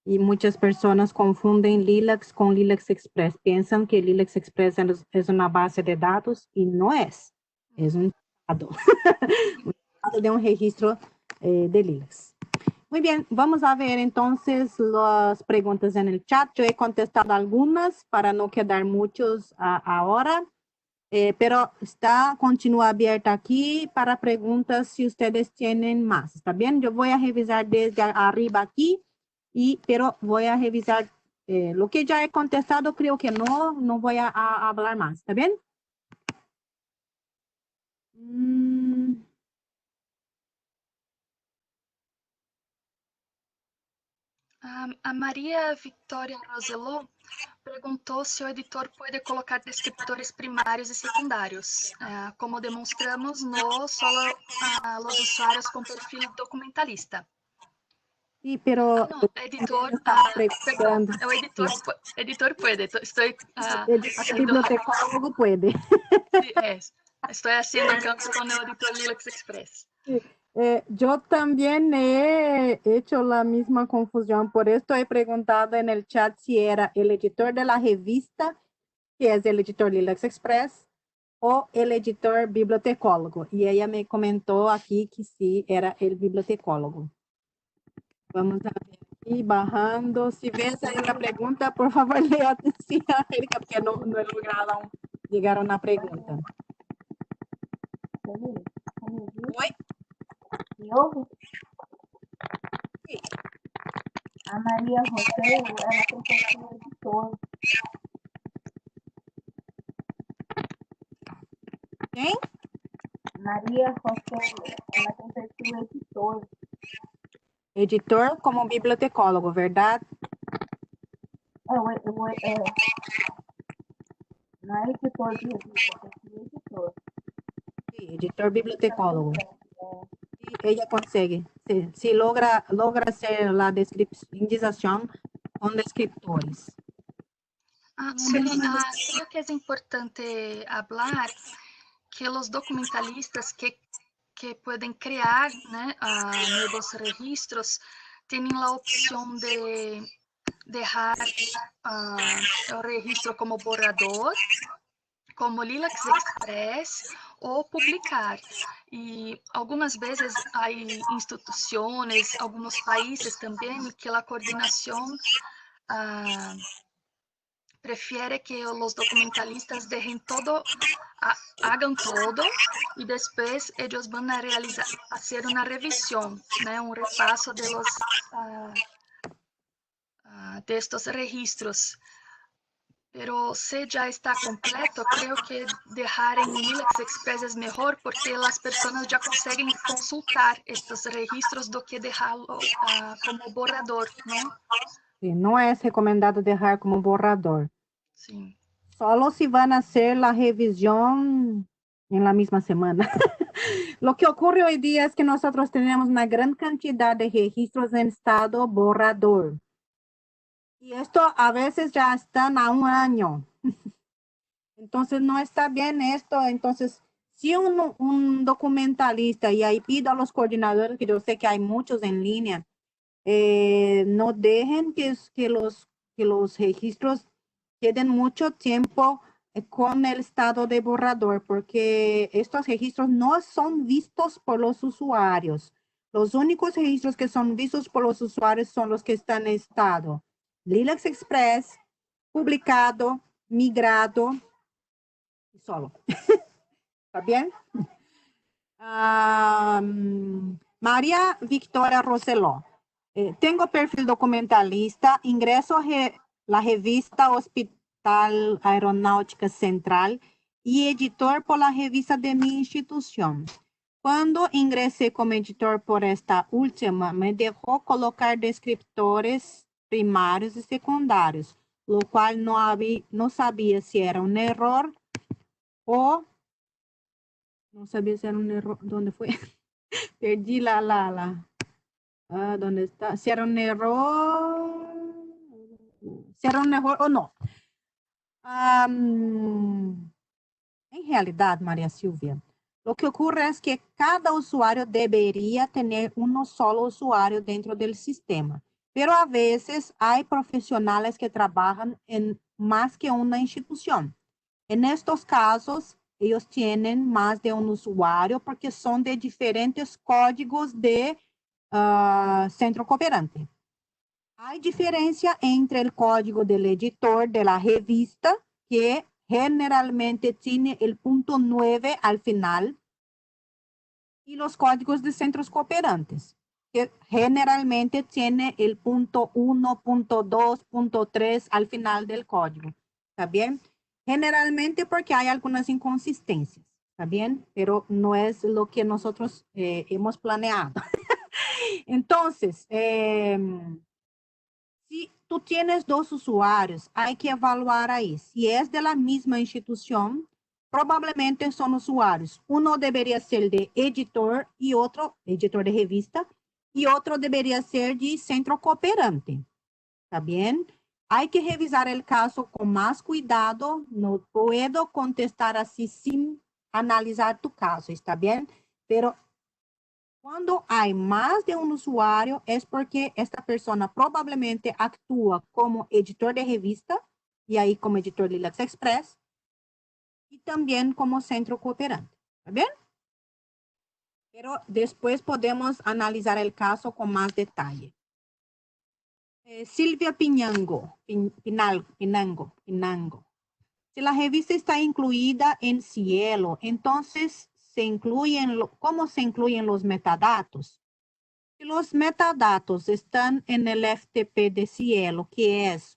Y muchas personas confunden Lilacs con Lilacs Express. Piensan que Lilacs Express es una base de datos y no es. Es un estado. Un estado de un registro de Lilacs. Muy bien, vamos a ver entonces las preguntas en el chat. Yo he contestado algunas para no quedar muchos ahora. Pero continúa abierta aquí para preguntas si ustedes tienen más. ¿Está bien? Yo voy a revisar desde arriba aquí, pero voy a revisar lo que ya he contestado. Creo que no voy a hablar más. ¿Está bien?
A Maria Victoria Roselot perguntou se o editor pode colocar descriptores primários e secundários. Como demonstramos, solo os usuários com perfil documentalista.
Sí, pero
No, editor, perdão, o editor puede.
el bibliotecólogo puede.
Sí, estoy haciendo cambios con el editor Lilacs Express.
Sí. Yo también he hecho la misma confusión, por esto he preguntado en el chat si era el editor de la revista, que es el editor Lilacs Express, o el editor bibliotecólogo. Y ella me comentó aquí que sí era el bibliotecólogo. Vamos a ver aquí, bajando. Si ves ahí una pregunta, por favor, lea atención, Erika, porque no he logrado aún llegar a una pregunta. Oi?
Me ouve?
Sim.
A Maria José, ela tem perfil editor.
Quem?
Maria José, ela tem perfil editor.
Editor como bibliotecólogo, verdade?
Não é editor de revista, é perfil editor.
Sí, editor bibliotecólogo. Sí, ella consegue. Sí, logra hacer la indexación con descriptores.
Creo que es importante hablar que los documentalistas que pueden crear nuevos registros tienen la opción de dejar el registro como borrador, como Lilacs Express, o publicar. Y algunas veces hay instituciones, algunos países también, que la coordinación prefiere que los documentalistas dejen todo, hagan todo, y después ellos van a hacer una revisión, un repaso de de estos registros. Pero si ya está completo, creo que dejar en Lilacs Express es mejor, porque las personas ya consiguen consultar estos registros do que dejarlo como borrador, ¿no?
Sí, no es recomendado dejar como borrador.
Sí.
Solo si van a hacer la revisión en la misma semana. Lo que ocurre hoy día es que nosotros tenemos una gran cantidad de registros en estado borrador. Y esto a veces ya están a 1 año. Entonces no está bien esto. Entonces, si un documentalista, y ahí pido a los coordinadores, que yo sé que hay muchos en línea, no dejen que los registros queden mucho tiempo con el estado de borrador, porque estos registros no son vistos por los usuarios. Los únicos registros que son vistos por los usuarios son los que están en estado Lilacs Express, publicado, migrado, y solo. ¿Está bien? María Victoria Roseló. Tengo perfil documentalista, ingreso a la revista Hospital Aeronáutica Central y editor por la revista de mi institución. Cuando ingresé como editor por esta última, me dejó colocar descriptores primarios y secundarios, lo cual no sabía si era un error o no sabía si era un error. ¿Dónde fue? Perdí ¿dónde está? Si era un error o no. En realidad, María Silvia, lo que ocurre es que cada usuario debería tener uno solo usuario dentro del sistema. pero a veces hay profesionales que trabajan en más que una institución. En estos casos, ellos tienen más de un usuario porque son de diferentes códigos de centro cooperante. Hay diferencia entre el código del editor de la revista, que generalmente tiene el punto 9 al final, y los códigos de centros cooperantes, que generalmente tiene el punto 1, punto 2, punto 3 al final del código. ¿Está bien? Generalmente porque hay algunas inconsistencias. ¿Está bien? Pero no es lo que nosotros hemos planeado. Entonces, si tú tienes dos usuarios, hay que evaluar ahí. Si es de la misma institución, probablemente son usuarios. Uno debería ser de editor y otro, editor de revista, y otro debería ser de centro cooperante. ¿Está bien? Hay que revisar el caso con más cuidado. No puedo contestar así sin analizar tu caso, ¿está bien? Pero cuando hay más de un usuario, es porque esta persona probablemente actúa como editor de revista, y ahí como editor Lilacs Express, y también como centro cooperante. ¿Está bien? Pero después podemos analizar el caso con más detalle. Silvia Pinango. Si la revista está incluida en Cielo, entonces ¿cómo se incluyen los metadatos? Si los metadatos están en el FTP de Cielo, que es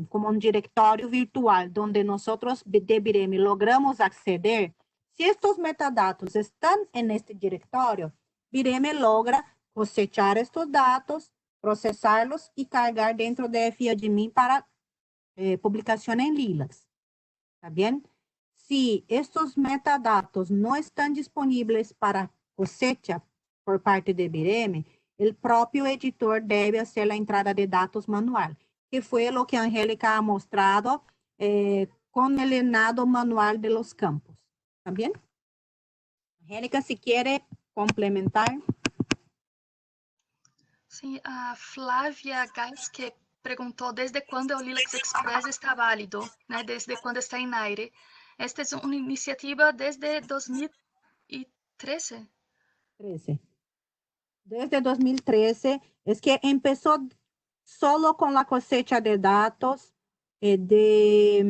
como un directorio virtual donde nosotros de BIREMI logramos acceder, si estos metadatos están en este directorio, BIREMI logra cosechar estos datos, procesarlos y cargar dentro de FIADMIN para publicación en Lilacs. ¿Está bien? Si estos metadatos no están disponibles para cosecha por parte de BIREMI, el propio editor debe hacer la entrada de datos manual, que fue lo que Angélica ha mostrado con el llenado manual de los campos. ¿Está bien? Angélica, si quiere complementar.
Sí, a Flávia Gás, que perguntou desde quando o Lilacs Express está válido, né? Desde quando está em aire. Esta é uma iniciativa desde 2013.
13. Desde 2013, es que empezó solo con la cosecha de datos de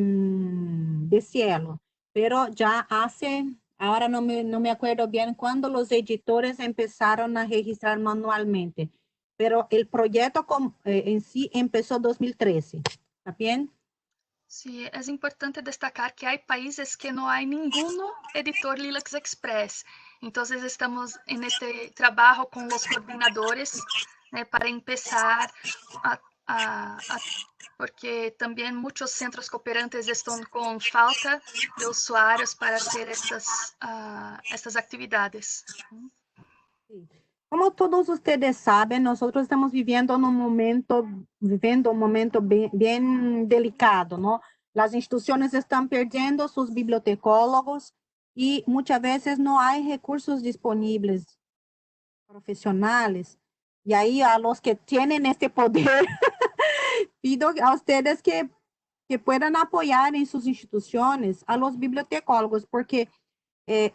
Cielo, pero ya hace, ahora no me acuerdo bien cuándo los editores empezaron a registrar manualmente, pero el proyecto en sí empezó 2013, ¿está bien?
Sí, é importante destacar que há países que não há nenhum editor Lilacs Express. Então, estamos neste trabalho com os coordenadores, né, para começar porque também muitos centros cooperantes estão com falta de usuários para fazer estas atividades.
Como todos ustedes saben, nosotros estamos viviendo un momento bien delicado, ¿no? Las instituciones están perdiendo sus bibliotecólogos y muchas veces no hay recursos disponibles profesionales. Y ahí a los que tienen este poder, pido a ustedes que puedan apoyar en sus instituciones a los bibliotecólogos, porque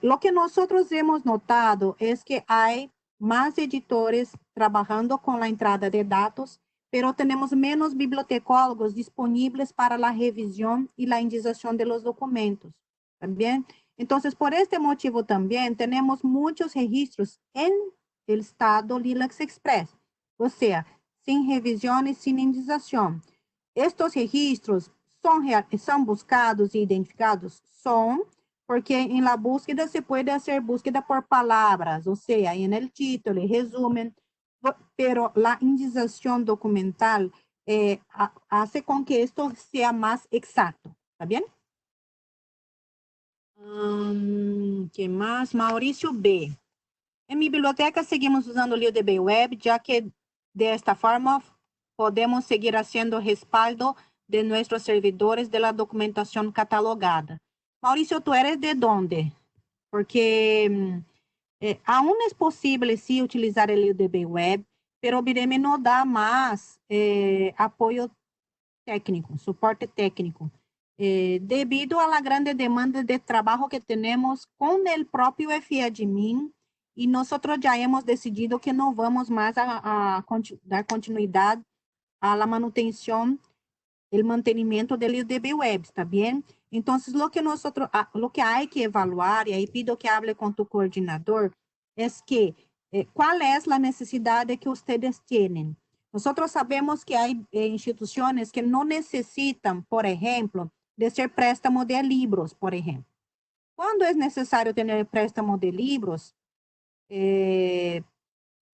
lo que nosotros hemos notado es que hay más editores trabajando con la entrada de datos, pero tenemos menos bibliotecólogos disponibles para la revisión y la indización de los documentos. ¿También? Entonces, por este motivo también tenemos muchos registros en el estado Lilacs Express, o sea, sin revisión y sin indización. Estos registros son buscados e identificados? Son, porque en la búsqueda se puede hacer búsqueda por palabras, o sea, en el título, el resumen, pero la indización documental hace con que esto sea más exacto. ¿Está bien? ¿Qué más? Mauricio B. En mi biblioteca seguimos usando el LibreDB Web, ya que de esta forma podemos seguir haciendo respaldo de nuestros servidores de la documentación catalogada. Mauricio, ¿tú eres de dónde? Porque aún es posible sí utilizar el LibreDB Web, pero Bireme no da más apoyo técnico, soporte técnico, debido a la grande demanda de trabajo que tenemos con el propio FIADMIN, y nosotros ya hemos decidido que no vamos más a dar continuidad a la manutención, el mantenimiento del IDB Web, ¿está bien? Entonces, lo que hay que evaluar, y ahí pido que hable con tu coordinador, es que, ¿cuál es la necesidad que ustedes tienen? Nosotros sabemos que hay instituciones que no necesitan, por ejemplo, de ser préstamo de libros, por ejemplo. Cuando es necesario tener préstamo de libros, el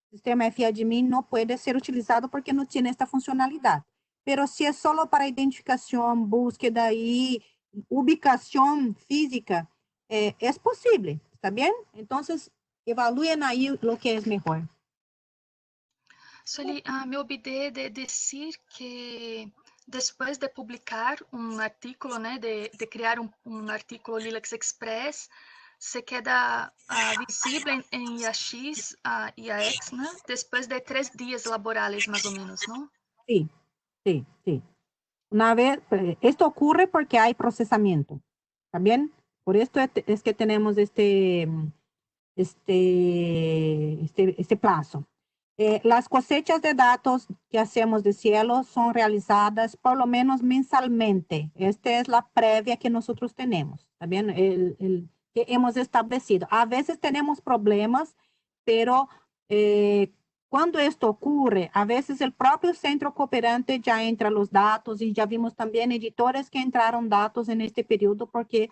sistema FIADMIN no puede ser utilizado porque no tiene esta funcionalidad. Pero si es solo para identificación, búsqueda y ubicación física, es posible, ¿está bien? Entonces, evalúen ahí lo que es mejor.
Sueli, me olvidé de decir que después de publicar un artículo, né, de crear un artículo Lilacs Express, se queda visible en IAX, IAX, né, después de 3 días laborales más o menos, ¿no?
Sí, sí, sí. Una vez, esto ocurre porque hay procesamiento, ¿también? Por esto es que tenemos este plazo. Las cosechas de datos que hacemos de cielo son realizadas por lo menos mensalmente. Esta es la previa que nosotros tenemos, ¿también? Que hemos establecido. A veces tenemos problemas, pero cuando esto ocurre, a veces el propio centro cooperante ya entra los datos, y ya vimos también editores que entraron datos en este periodo porque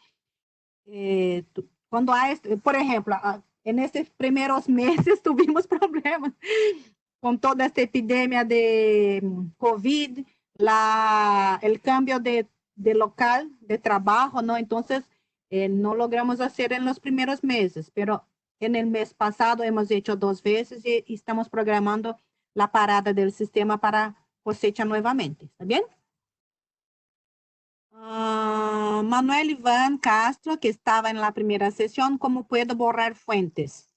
cuando hay, por ejemplo, en estos primeros meses tuvimos problemas con toda esta epidemia de COVID, el cambio de local de trabajo, ¿no? Entonces, no logramos hacer en los primeros meses, pero en el mes pasado hemos hecho 2 veces y estamos programando la parada del sistema para cosecha nuevamente, ¿está bien? Manuel Iván Castro, que estaba en la primera sesión, ¿cómo puedo borrar fuentes?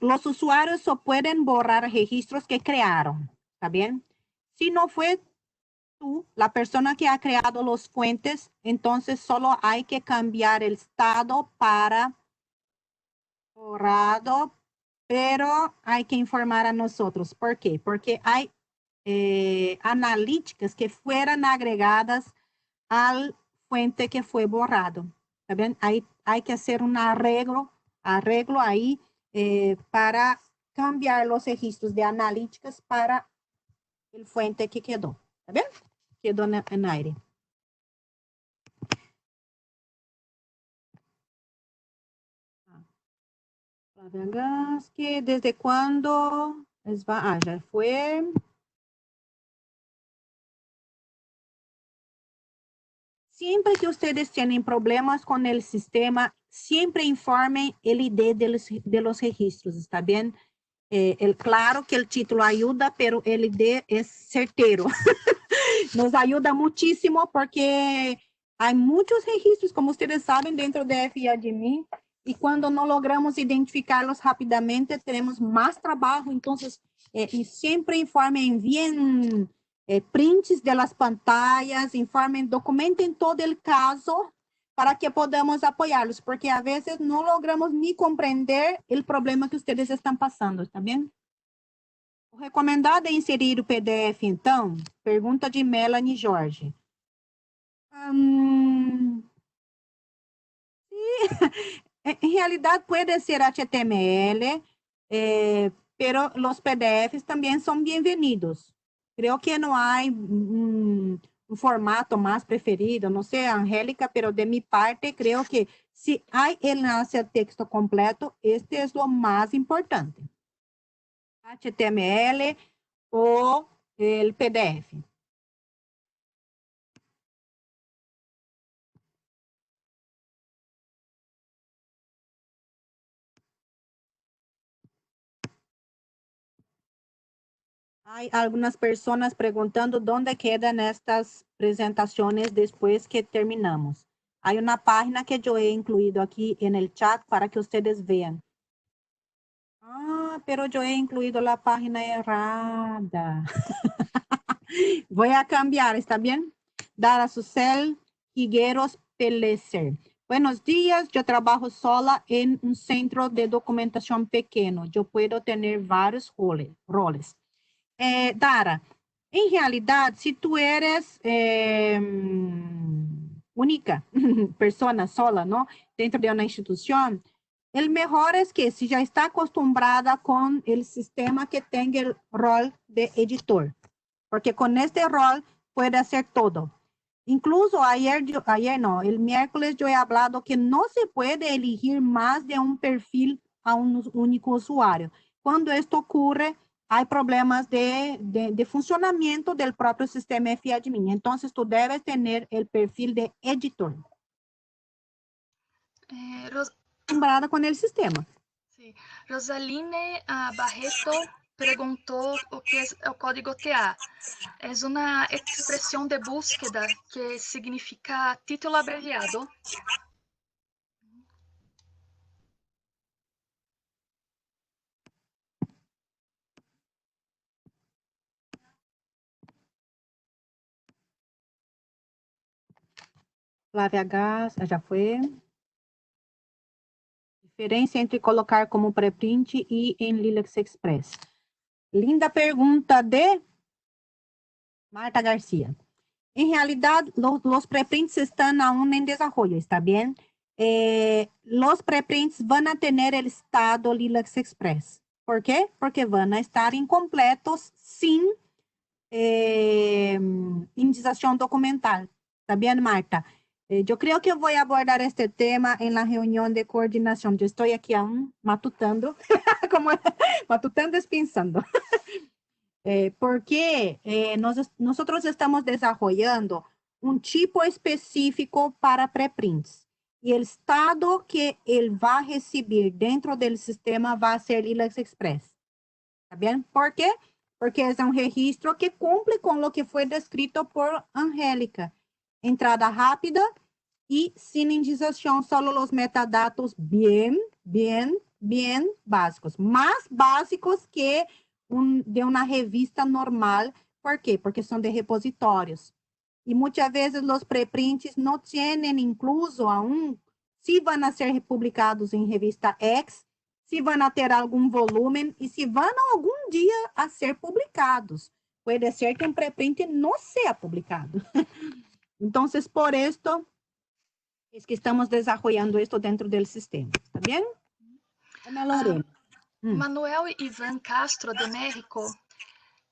Los usuarios solo pueden borrar registros que crearon, ¿está bien? Si no fue tú, la persona que ha creado las fuentes, entonces solo hay que cambiar el estado para borrado, pero hay que informar a nosotros. ¿Por qué? Porque hay analíticas que fueron agregadas al fuente que fue borrado. ¿Está bien? Hay que hacer un arreglo ahí para cambiar los registros de analíticas para el fuente que quedó. ¿Está bien? Quedó en aire. Flavia Gasque, ¿desde cuándo? Ya fue. Siempre que ustedes tienen problemas con el sistema, siempre informen el ID de los registros, ¿está bien? Claro que el título ayuda, pero el ID es certero. Nos ayuda muchísimo porque hay muchos registros, como ustedes saben, dentro de FIADMIN, y cuando no logramos identificarlos rápidamente, tenemos más trabajo. Entonces, y siempre informen bien prints de las pantallas, informen, documenten todo el caso para que podamos apoyarlos, porque a veces no logramos ni comprender el problema que ustedes están pasando, ¿está bien? O recomendado é inserir o PDF, então? Pergunta de Melanie Jorge. En realidad puede ser HTML, pero los PDFs también son bienvenidos. Creo que no hay un formato más preferido, no sé, Angélica, pero de mi parte creo que si hay enlace al texto completo, este es lo más importante. HTML o el PDF. Hay algunas personas preguntando dónde quedan estas presentaciones después que terminamos. Hay una página que yo he incluido aquí en el chat para que ustedes vean. Ah, pero yo he incluido la página errada. Voy a cambiar, ¿está bien? Dara Susel Higueros Pelecer. Buenos días, yo trabajo sola en un centro de documentación pequeño. Yo puedo tener varios roles. Dara, en realidad, si tú eres única persona sola, ¿no? Dentro de una institución, el mejor es que si ya está acostumbrada con el sistema que tenga el rol de editor, porque con este rol puede hacer todo. Incluso el miércoles yo he hablado que no se puede elegir más de un perfil a un único usuario. Cuando esto ocurre, hay problemas de funcionamiento del propio sistema FIADMIN. Entonces, tú debes tener el perfil de editor. Acostumbrada con el sistema.
Sí. Rosaline Barreto perguntou o que é o código TA. É uma expressão de búsqueda que significa título abreviado.
Flávia Gas, já foi. Diferença entre colocar como preprint e em Lilacs Express. Linda pergunta de Marta Garcia. En realidad, los preprints están aún en desarrollo, ¿está bien? Los preprints van a tener el estado Lilacs Express. ¿Por qué? Porque van a estar incompletos sin indización documental. ¿Está bien, Marta? Yo creo que voy a abordar este tema en la reunión de coordinación. Yo estoy aquí aún matutando, como matutando es pensando. Porque nosotros estamos desarrollando un tipo específico para preprints. Y el estado que él va a recibir dentro del sistema va a ser Lilacs Express. ¿Está bien? ¿Por qué? Porque es un registro que cumple con lo que fue descrito por Angélica. Entrada rápida y sin indización, solo los metadatos bien básicos. Más básicos que de una revista normal. ¿Por qué? Porque son de repositorios. Y muchas veces los preprints no tienen incluso aún, si van a ser publicados en revista X, se van a ter algum volume e se vão algum dia a ser publicados. Pode ser que um preprint não seja publicado. Então, por esto, es que estamos desarrollando esto dentro del sistema. ¿Está bien? Ana Lorena.
Manuel Ivan Castro, de México,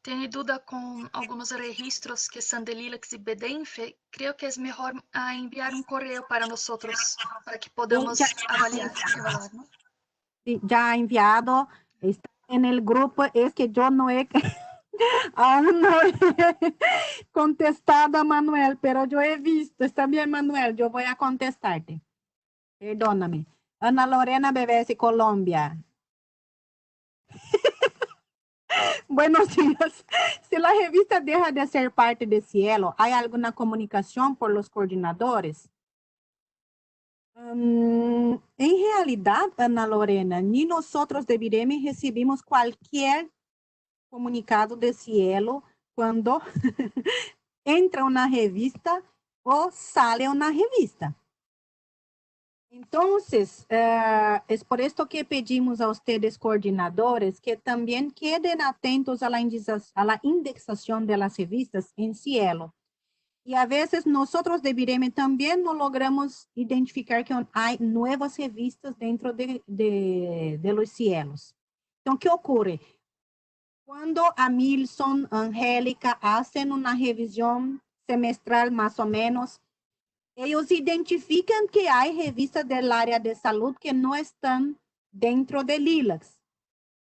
tem dúvida com alguns registros que são de Lilacs e BDINF. Creio que é melhor enviar um correio para nós, para que podamos avaliar. ¿No?
Ya ha enviado, está en el grupo, es que yo no he, aún no he contestado a Manuel, pero yo he visto, está bien Manuel, yo voy a contestarte. Perdóname. Ana Lorena BBS Colombia. Buenos días. Si la revista deja de ser parte de Cielo, ¿hay alguna comunicación por los coordinadores? En realidad, Ana Lorena, ni nosotros de Viremi recibimos cualquier comunicado de Cielo cuando entra una revista o sale una revista. Entonces, es por esto que pedimos a ustedes coordinadores que también queden atentos a la indexación de las revistas en Cielo. Y a veces nosotros de Viremi también no logramos identificar que hay nuevas revistas dentro de los cielos. Entonces, ¿qué ocurre? Cuando Amilson, Angélica hacen una revisión semestral más o menos, ellos identifican que hay revistas del área de salud que no están dentro de Lilacs.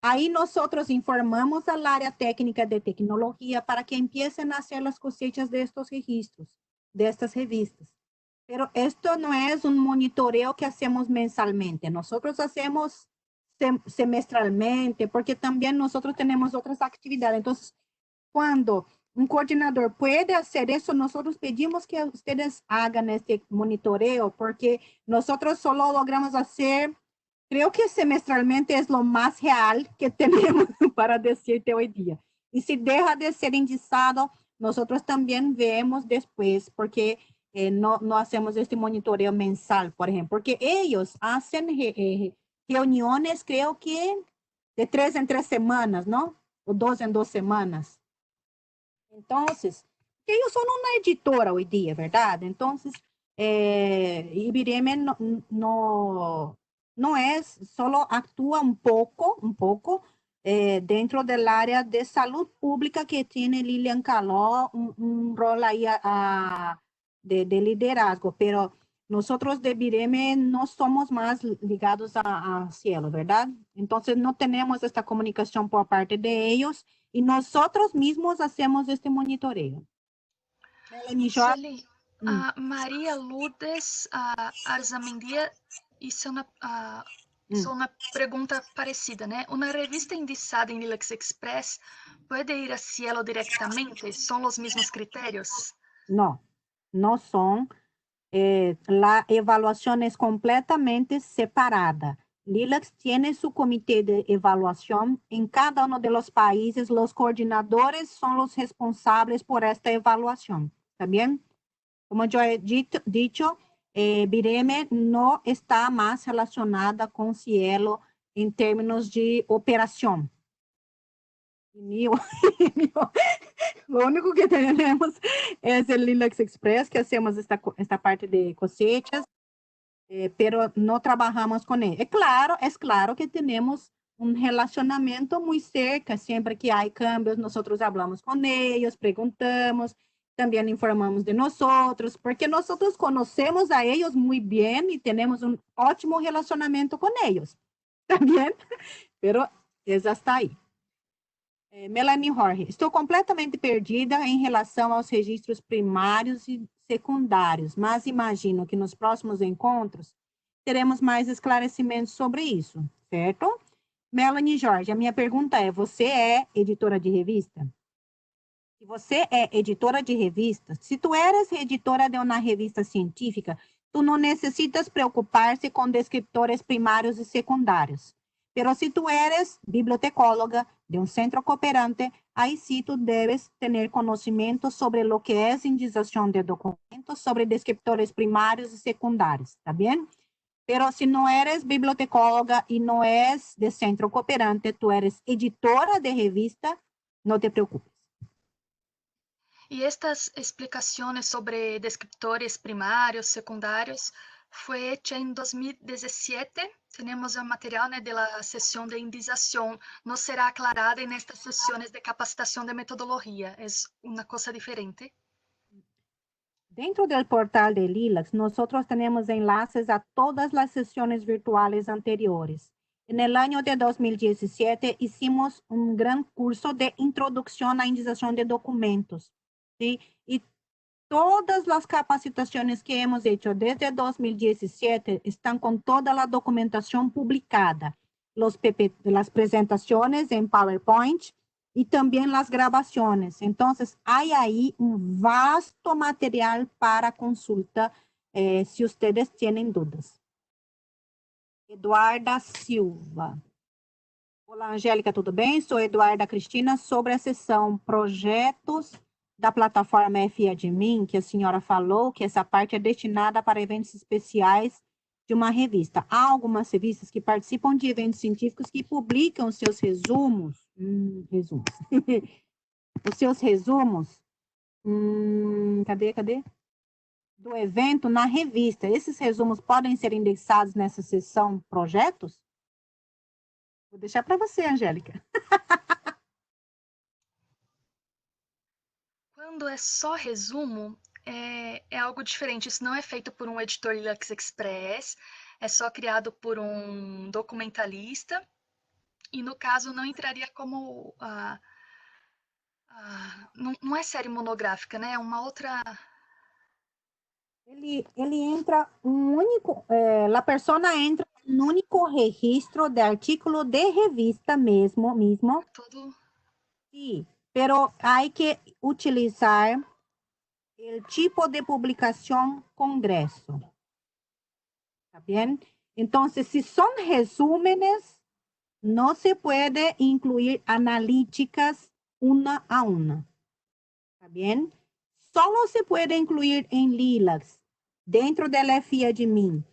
Ahí nosotros informamos al área técnica de tecnología para que empiecen a hacer las cosechas de estos registros, de estas revistas. Pero esto no es un monitoreo que hacemos mensalmente. Nosotros hacemos semestralmente, porque también nosotros tenemos otras actividades. Entonces, cuando un coordinador puede hacer eso, nosotros pedimos que ustedes hagan este monitoreo, porque nosotros solo logramos hacer Creo que semestralmente es lo más real que tenemos para decirte hoy día. Y si deja de ser indizado, nosotros también vemos después, porque no hacemos este monitoreo mensal, por ejemplo, porque ellos hacen reuniones, creo que de 3 en 3 semanas, ¿no? O 2 en 2 semanas. Entonces, ellos son una editora hoy día, ¿verdad? Entonces, IBM no es, solo actúa un poco dentro del área de salud pública que tiene Lilian Caló, un rol ahí de liderazgo, pero nosotros de IBM no somos más ligados a cielo, ¿verdad? Entonces, no tenemos esta comunicación por parte de ellos y nosotros mismos hacemos este monitoreo. Melanie Jorge.
Sueli, Maria Lourdes Arzamendia hizo una pregunta parecida, né? Una revista indizada en Linux Express puede ir a cielo directamente? ¿Son los mismos criterios?
No, no son. La evaluación es completamente separada. Linux tiene su comité de evaluación. En cada uno de los países, los coordinadores son los responsables por esta evaluación. ¿Está bien? Como yo he dicho, BIREME no está más relacionada con Cielo en términos de operación. Lo único que tenemos es el Linux Express, que hacemos esta parte de cosechas, pero no trabajamos con él. Es claro que tenemos un relacionamiento muy cerca, siempre que hay cambios, nosotros hablamos con ellos, preguntamos, también informamos de nosotros, porque nosotros conocemos a ellos muy bien y tenemos un ótimo relacionamiento con ellos, también, pero es hasta ahí. Melanie Jorge, estou completamente perdida em relação aos registros primários e secundários, mas imagino que nos próximos encontros teremos mais esclarecimentos sobre isso, certo? Melanie Jorge, a minha pergunta é, você é editora de revista? Se você é editora de revista, se tu eres editora de uma revista científica, tu não necessitas preocupar-se com descriptores primários e secundários. Pero si tú eres bibliotecóloga de un centro cooperante, ahí sí tú debes tener conocimiento sobre lo que es indización de documentos, sobre descriptores primarios y secundarios, ¿está bien? Pero si no eres bibliotecóloga y no es de centro cooperante, tú eres editora de revista, no te preocupes.
Y estas explicaciones sobre descriptores primarios, secundarios, fue hecha en 2017. Tenemos el material de la sesión de indización. No será aclarada en estas sesiones de capacitación de metodología. Es una cosa diferente.
Dentro del portal de Lilacs, nosotros tenemos enlaces a todas las sesiones virtuales anteriores. En el año de 2017 hicimos un gran curso de introducción a indización de documentos, ¿sí? Y todas las capacitaciones que hemos hecho desde 2017 están con toda la documentación publicada, las presentaciones en PowerPoint y también las grabaciones. Entonces, hay ahí un vasto material para consulta si ustedes tienen dudas. Eduarda Silva. Olá, Angélica, tudo bem? Sou Eduarda Cristina, sobre a seção projetos da plataforma FAdmin, que a senhora falou, que essa parte é destinada para eventos especiais de uma revista. Há algumas revistas que participam de eventos científicos que publicam seus resumos, os seus resumos, cadê? Do evento na revista. Esses resumos podem ser indexados nessa seção projetos? Vou deixar para você, Angélica.
Quando é só resumo, é algo diferente. Isso não é feito por um editor Linux Express, é só criado por um documentalista, e no caso não entraria como... não é série monográfica, né? É uma outra...
Ele entra um único... a persona entra em um único registro de artículo de revista mesmo.
Todo...
Sí, pero hay que utilizar el tipo de publicación congreso. ¿Está bien? Entonces, si son resúmenes, no se puede incluir analíticas una a una. ¿Está bien? Solo se puede incluir en LILACs, dentro del FIADMIN,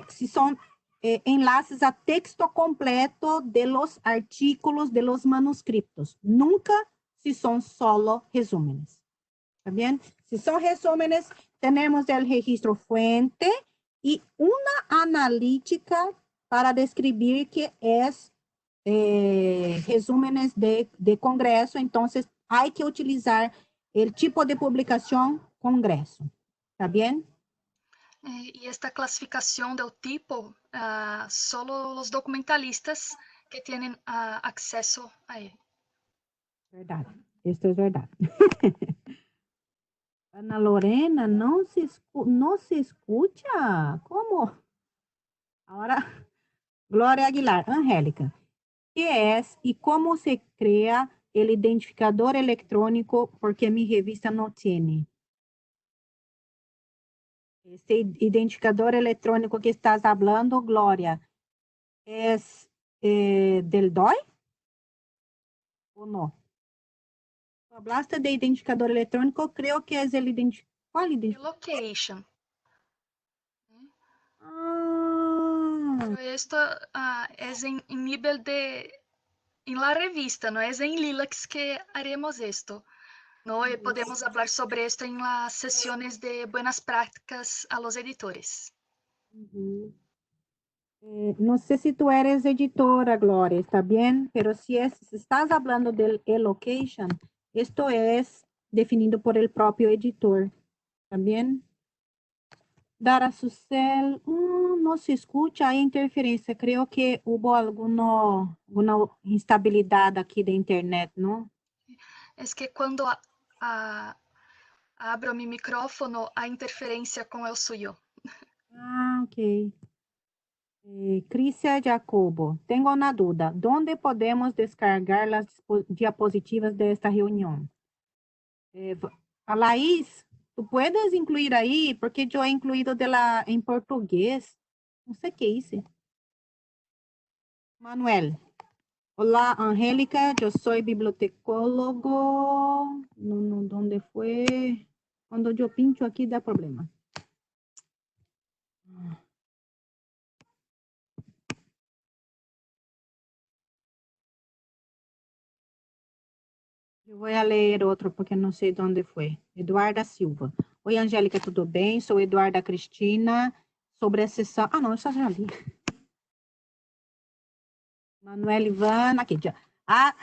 si son enlaces a texto completo de los artículos de los manuscritos. Nunca si son solo resúmenes. ¿Está bien? Si son resúmenes, tenemos el registro fuente y una analítica para describir que es resúmenes de congreso. Entonces, hay que utilizar el tipo de publicación congreso. ¿Está bien?
E esta classificação do tipo, solo os documentalistas que têm acesso a ele.
Verdad, esto es verdad. Ana Lorena, no se escucha. ¿Cómo? Ahora, Glória Aguilar, Angélica, ¿qué es y cómo se crea el identificador electrónico? Porque mi revista no tiene. Este identificador electrónico que estás hablando, Glória, ¿es del DOI o no? Hablaste de identificador electrónico, creo que es el identificador. ¿Cuál identificador?
Location.
Ah,
Pero esto es en nivel de... En la revista, no es en LILACs que haremos esto. No podemos hablar sobre esto en las sesiones de buenas prácticas a los editores.
no sé si tú eres editora, Gloria, está bien, pero si estás hablando del e-location, esto es definido por el propio editor, ¿está bien? Dara Susel, no se escucha, hay interferencia, creo que hubo alguna instabilidad aquí de internet, ¿no?
Es que cuando abro mi micrófono, hay interferencia con el suyo.
Ah, ok. Crisia Jacobo, tengo una duda. ¿Dónde podemos descargar las diapositivas de esta reunión? Laís, tú puedes incluir ahí, porque yo he incluido en portugués. No sé qué hice. Manuel. Hola, Angélica, yo soy bibliotecólogo. No, ¿dónde fue? Cuando yo pincho aquí da problema. Eu vou ler outro, porque não sei de onde foi. Eduarda Silva. Oi, Angélica, tudo bem? Sou Eduarda Cristina. Sobre a sessão... Ah, não, eu já li. Manuel Ivana, aqui.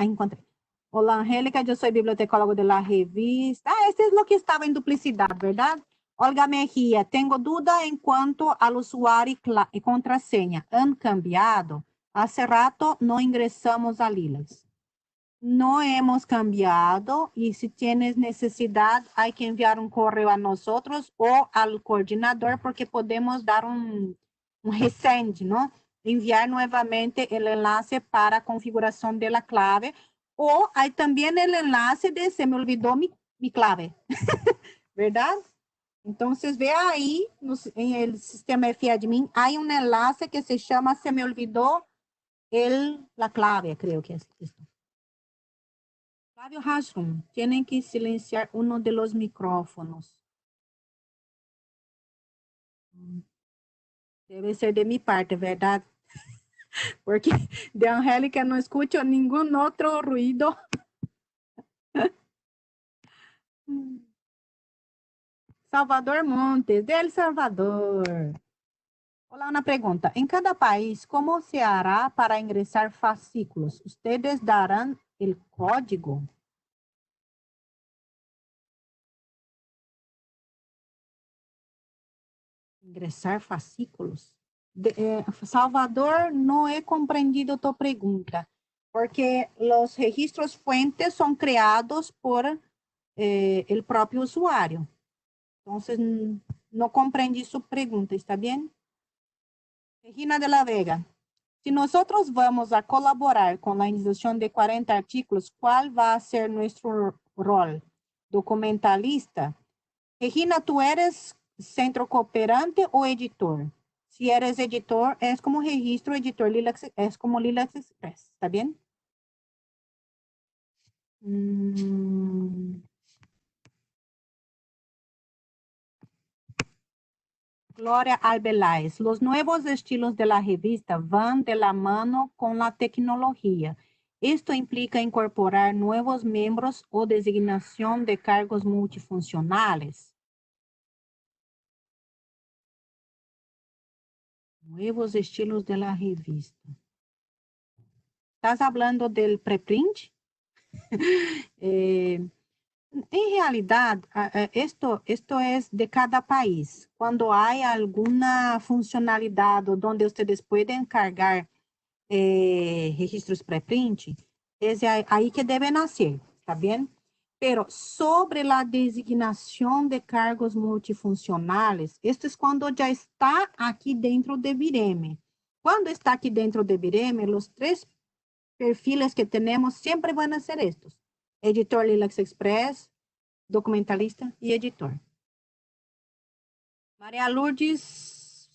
Encontrei. Olá, Angélica, eu sou bibliotecólogo de la revista. Este é o que estava em duplicidade, verdade? Olga Mejía, tenho dúvida em quanto ao usuário e contrasenha. Han cambiado? Hace rato não ingressamos a Lilas. No hemos cambiado y si tienes necesidad hay que enviar un correo a nosotros o al coordinador porque podemos dar un resend, ¿no? Enviar nuevamente el enlace para configuración de la clave o hay también el enlace de se me olvidó mi clave, ¿verdad? Entonces vea ahí en el sistema FIADMIN hay un enlace que se llama se me olvidó la clave, creo que es esto. Flavio Hasrum, tienen que silenciar uno de los micrófonos. Debe ser de mi parte, ¿verdad? Porque de Angélica no escucho ningún otro ruido. Salvador Montes, de El Salvador. Hola, una pregunta. En cada país, ¿cómo se hará para ingresar fascículos? ¿Ustedes darán el código? Ingresar fascículos. Salvador, no he comprendido tu pregunta, porque los registros fuentes son creados por el propio usuario. Entonces, no comprendí su pregunta, ¿está bien? Regina de la Vega. Si nosotros vamos a colaborar con la indexación de 40 artículos, ¿cuál va a ser nuestro rol? ¿Documentalista? Regina, ¿tú eres centro cooperante o editor? Si eres editor, es como registro editor Lilac, es como Lilac Express, ¿está bien? Gloria Arbeláez, los nuevos estilos de la revista van de la mano con la tecnología. Esto implica incorporar nuevos miembros o designación de cargos multifuncionales. Nuevos estilos de la revista. ¿Estás hablando del preprint? En realidad, esto es de cada país. Cuando hay alguna funcionalidad donde ustedes pueden cargar registros preprint, es ahí que deben hacer, ¿está bien? Pero sobre la designación de cargos multifuncionales, esto es cuando ya está aquí dentro de Vireme. Cuando está aquí dentro de Vireme, los 3 perfiles que tenemos siempre van a ser estos. Editor Lilac Express, documentalista y editor. María Lourdes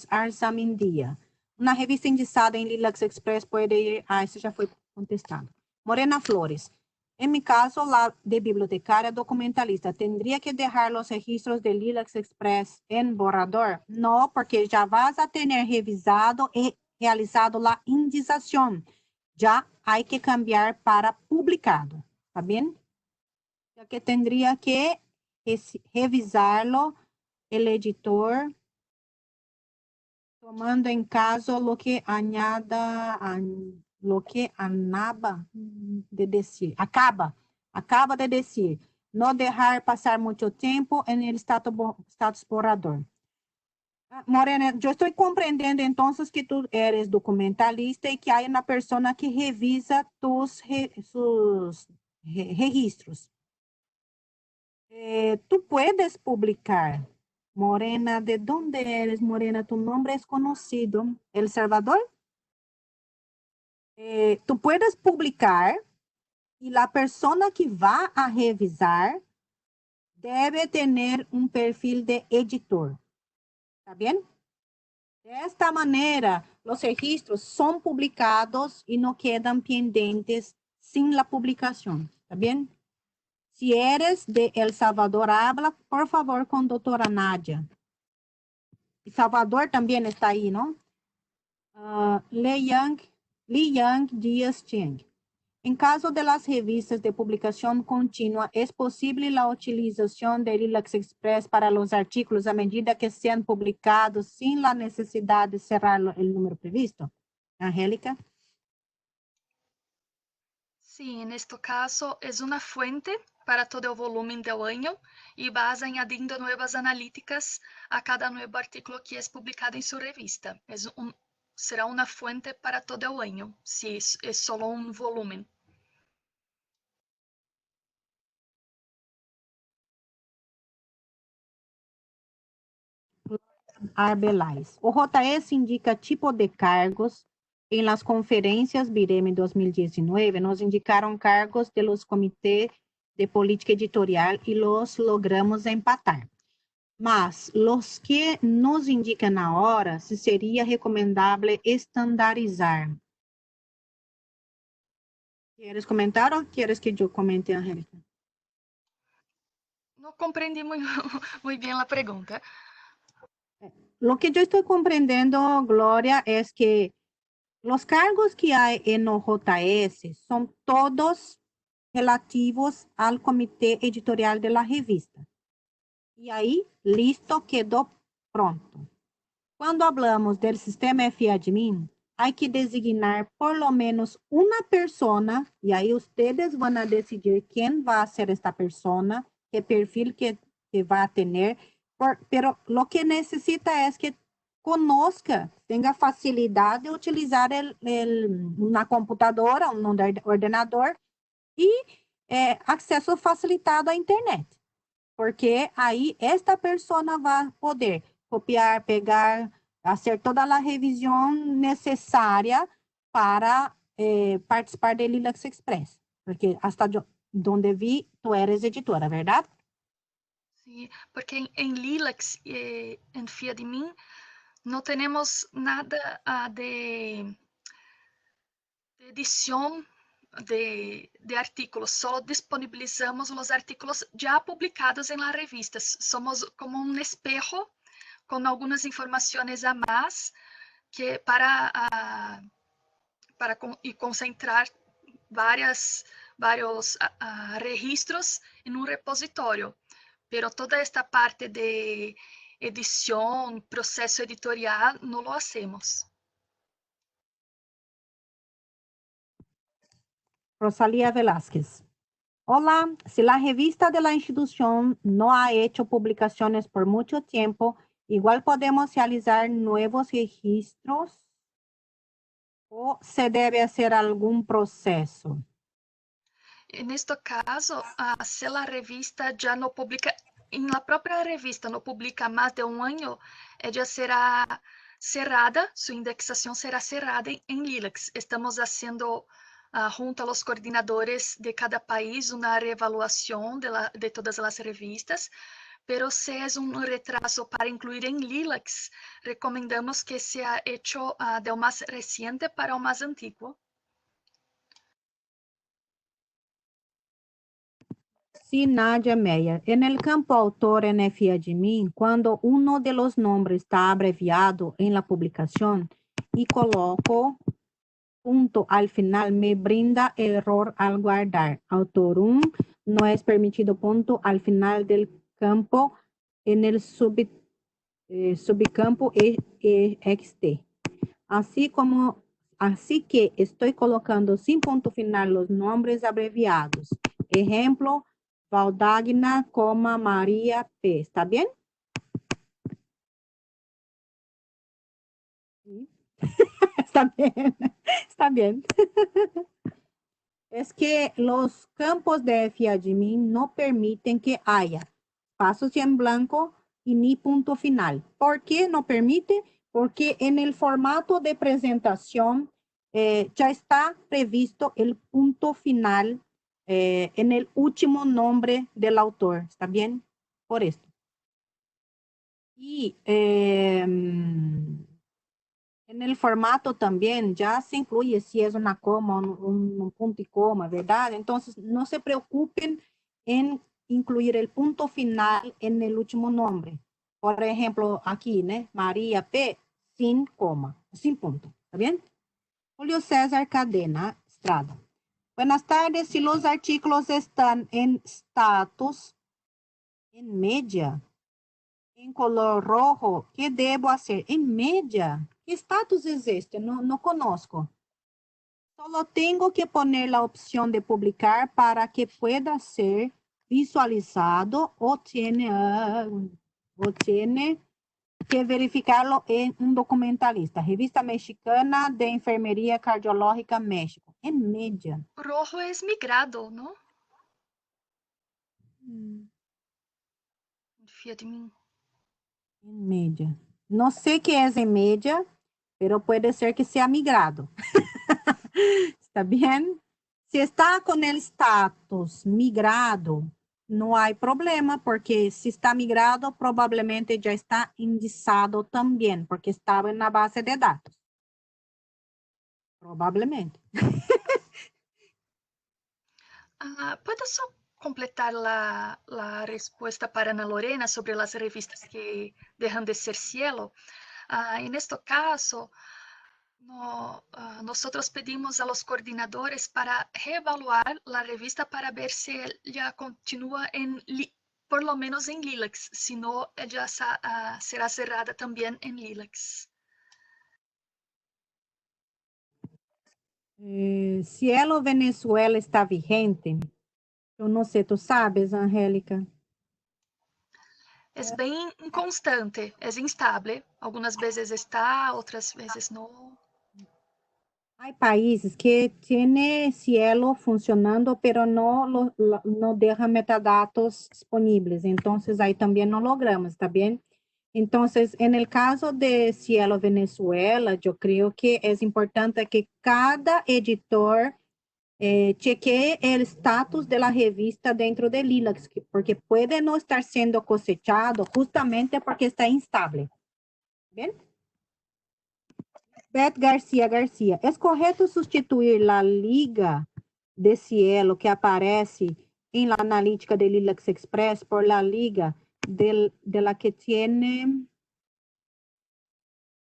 Arzamindia. Una revista indexada en Lilac Express puede ir... eso ya fue contestado. Morena Flores. En mi caso, la de bibliotecaria documentalista, ¿tendría que dejar los registros de Lilac Express en borrador? No, porque ya vas a tener revisado y realizado la indexación. Ya hay que cambiar para publicado. ¿Está bien? Ya que tendría que revisarlo el editor, tomando en caso lo que acaba de decir, no dejar pasar mucho tiempo en el status borrador. Morena, yo estoy comprendiendo entonces que tú eres documentalista y que hay una persona que revisa sus registros. Tú puedes publicar. Morena, ¿de dónde eres, Morena? Tu nombre es conocido. ¿El Salvador? Tú puedes publicar y la persona que va a revisar debe tener un perfil de editor. ¿Está bien? De esta manera, los registros son publicados y no quedan pendientes sin la publicación. ¿Está bien? Si eres de El Salvador, habla, por favor, con doctora Nadia. Y Salvador también está ahí, ¿no? Li Yang Díaz Cheng. En caso de las revistas de publicación continua, ¿es posible la utilización de Lilac Express para los artículos a medida que sean publicados sin la necesidad de cerrar el número previsto? Angélica.
Sí, en este caso es una fuente para todo el volumen del año y vas añadiendo nuevas analíticas a cada nuevo artículo que es publicado en su revista. Será una fuente para todo el año, si es solo un volumen.
Arbeláez. O JS indica tipo de cargos. En las conferencias Vireme 2019, nos indicaron cargos de los comités de política editorial y los logramos empatar. Mas, los que nos indican ahora, si sería recomendable estandarizar. ¿Quieres comentar o quieres que yo comente, Angélica?
No comprendí muy bien la pregunta.
Lo que yo estoy comprendiendo, Gloria, es que los cargos que hay en OJS son todos relativos al comité editorial de la revista. Y ahí, listo, quedó pronto. Cuando hablamos del sistema FAdmin, hay que designar por lo menos una persona, y ahí ustedes van a decidir quién va a ser esta persona, qué perfil que va a tener, pero lo que necesita es que conozca, tenga facilidad de utilizar una computadora, un ordenador y acceso facilitado à internet. Porque aí esta persona vai poder copiar, pegar, fazer toda a revisão necessária para participar do Lilac Express. Porque hasta onde vi, tu eres editora, verdade?
Sí, porque en Lilacs y en FIADmin no tenemos nada de edición de artículos, solo disponibilizamos los artículos ya publicados en las revistas. Somos como un espejo con algunas informaciones a más que y concentrar varios registros en un repositorio. Pero toda esta parte de edición, proceso editorial, no lo hacemos.
Rosalía Velázquez. Hola, si la revista de la institución no ha hecho publicaciones por mucho tiempo, igual podemos realizar nuevos registros o se debe hacer algún proceso.
En este caso, si la revista ya no publica, en la propia revista no publica más de un año, ella será cerrada, su indexación será cerrada en Lilacs. Estamos haciendo junto a los coordinadores de cada país una reevaluación de todas las revistas, pero si es un retraso para incluir en Lilacs, recomendamos que sea hecho del más reciente para el más antiguo.
Sí, Nadia Meyer. En el campo autor en FIADmin, cuando uno de los nombres está abreviado en la publicación y coloco punto al final, me brinda error al guardar. Autor 1 no es permitido punto al final del campo en el subcampo EXT. Así que estoy colocando sin punto final los nombres abreviados. Ejemplo, Valdagna, María P. ¿Está bien? Sí. Está bien, está bien. Es que los campos de FIADmin no permiten que haya espacios en blanco y ni punto final. ¿Por qué no permite? Porque en el formato de presentación ya está previsto el punto final en el último nombre del autor. ¿Está bien? Por esto. Y en el formato también ya se incluye si es una coma, un punto y coma, ¿verdad? Entonces, no se preocupen en incluir el punto final en el último nombre. Por ejemplo, aquí, ¿no? María P. sin coma, sin punto, ¿está bien? Julio César Cadena Estrada. Buenas tardes. Si los artículos están en status, en media, en color rojo, ¿qué debo hacer? En media. ¿Qué estatus es este? No conozco. Solo tengo que poner la opción de publicar para que pueda ser visualizado o tiene que verificarlo en un documentalista. Revista Mexicana de Enfermería Cardiológica México. En media.
Rojo es migrado, ¿no? FIADmin.
En media. No sé qué es en media, pero puede ser que sea migrado. ¿Está bien? Si está con el status migrado, no hay problema, porque si está migrado, probablemente ya está indizado también, porque estaba en la base de datos. Probablemente.
¿Puedo completar la respuesta para Ana Lorena sobre las revistas que dejan de ser cielo? En este caso, nosotros pedimos a los coordinadores para reevaluar la revista para ver si ella continúa por lo menos en Lilacs, si no, ella será cerrada también en Lilacs.
Cielo Venezuela está vigente. Eu não sei, tu sabes, Angélica?
Es bem inconstante, es instable. Algunas veces está, otras veces no.
Hay países que tienen cielo funcionando, pero no deja metadatos disponibles. Entonces, ahí también no logramos, ¿está bien? Entonces, en el caso de Cielo Venezuela, yo creo que es importante que cada editor chequee el estatus de la revista dentro de Lilacs, porque puede no estar siendo cosechado justamente porque está instable. ¿Bien? Beth Garcia, ¿es correcto sustituir la liga de cielo que aparece en la analítica de Lilacs Express por la liga de la que tiene...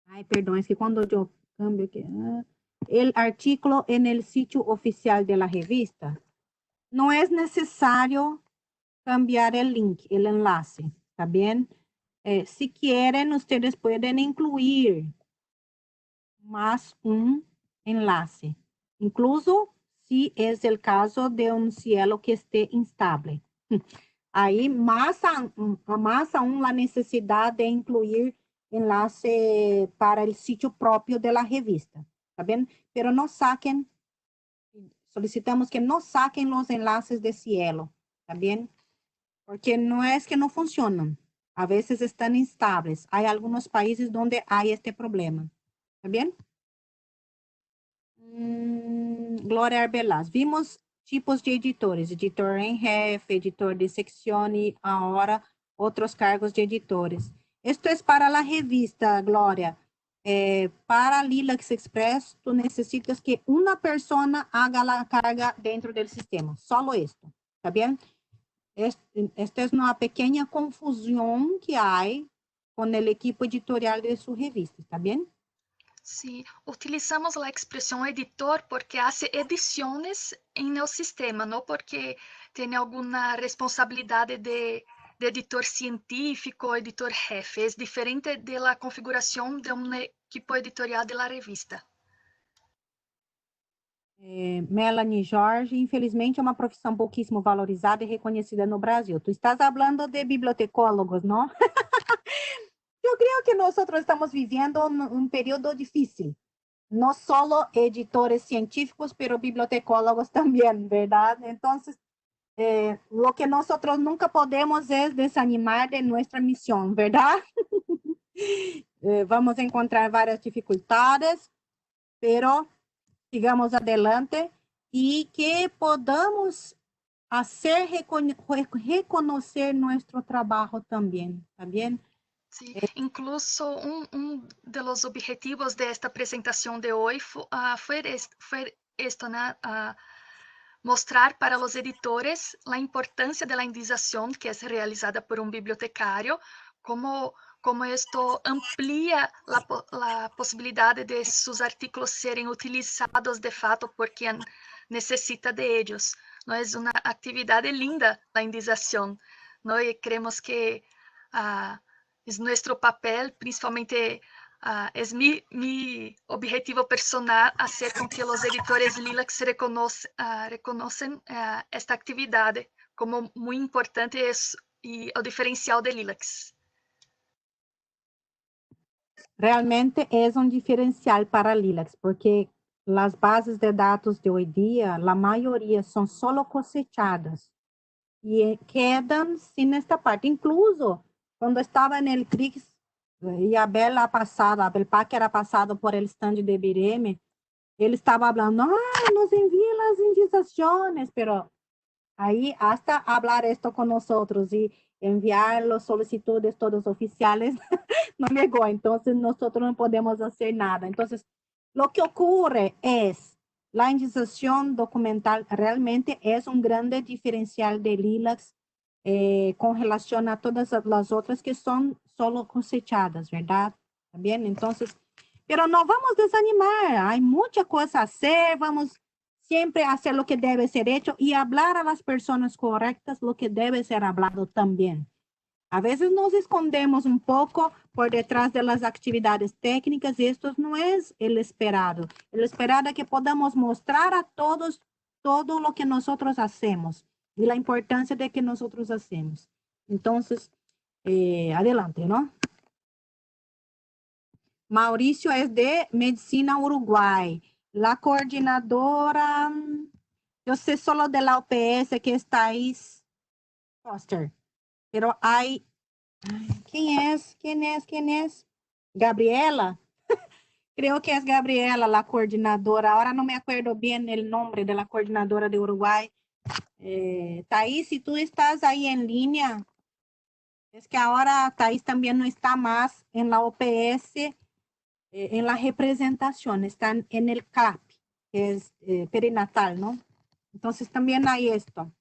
Ay, perdón, es que cuando yo cambio aquí, el artículo en el sitio oficial de la revista, no es necesario cambiar el link, el enlace, ¿está bien? Si quieren, ustedes pueden incluir más un enlace, incluso si es el caso de un cielo que esté instable. Ahí más aún la necesidad de incluir enlace para el sitio propio de la revista, ¿está bien? Pero no saquen, solicitamos que no saquen los enlaces de cielo, ¿está bien? Porque no es que no funcionan, a veces están instables. Hay algunos países donde hay este problema, ¿está bien? Glória Arbelas, vimos tipos de editores, editor em jefe, editor de sección y ahora otros cargos de editores. Esto es para la revista, Glória. Para Lilacs Express, tú necesitas que una persona haga la carga dentro del sistema, solo esto, ¿está bien? Esta es una pequeña confusión que hay con el equipo editorial de su revista, ¿está bien?
Sí, utilizamos la expresión editor porque hace ediciones en el sistema, no porque tiene alguna responsabilidad de editor científico, editor jefe. Es diferente de la configuración de un equipo editorial de la revista.
Melanie Jorge, infelizmente é uma profissão pouquíssimo valorizada e reconhecida no Brasil. Tu estás falando de bibliotecólogos, não? Eu creio que nós estamos vivendo um período difícil. Não só editores científicos, pero bibliotecólogos também, ¿verdad? Então, lo que nós nunca podemos é desanimar de nossa missão, ¿verdad? Vamos encontrar várias dificuldades, pero sigamos adelante y que podamos hacer reconocer nuestro trabajo también, ¿está bien?
Sí, incluso de los objetivos de esta presentación de hoy fue esto, ¿no? Mostrar para los editores la importancia de la indización que es realizada por un bibliotecario, como esto amplía la posibilidad de sus artículos serem utilizados de fato por quien necesita de ellos. ¿No? Es una actividad linda la indización, ¿no? Y creemos que es nuestro papel, principalmente es mi objetivo personal hacer con que los editores Lilacs reconocen esta actividad como muy importante y el diferencial de Lilacs.
Realmente es un diferencial para Lilacs, porque las bases de datos de hoy día, la mayoría son solo cosechadas y quedan sin esta parte. Incluso cuando estaba en el CRIX, y Abel Pac era pasado por el stand de Bireme, ele estava falando, nos envia as indicações, pero aí hasta hablar esto con nosotros y enviar las solicitudes todas oficiales, no llegó, entonces nosotros no podemos hacer nada. Entonces, lo que ocurre es, la indización documental realmente es un grande diferencial de Lilacs con relación a todas las otras que son solo cosechadas, ¿verdad? ¿Bien? Entonces, pero no vamos a desanimar, hay mucha cosa a hacer, vamos siempre a hacer lo que debe ser hecho y hablar a las personas correctas lo que debe ser hablado también. A veces nos escondemos un poco por detrás de las actividades técnicas y esto no es el esperado. El esperado es que podamos mostrar a todos todo lo que nosotros hacemos y la importancia de que nosotros hacemos. Entonces, adelante, ¿no? Mauricio es de Medicina Uruguay. La coordinadora, yo sé solo de la OPS que es Thais Foster, pero hay, ¿quién es? Gabriela. Creo que es Gabriela, la coordinadora. Ahora no me acuerdo bien el nombre de la coordinadora de Uruguay. Thais, si tú estás ahí en línea, es que ahora Thais también no está más en la OPS, en la representación, están en el CAP, que es perinatal, ¿no? Entonces también hay esto.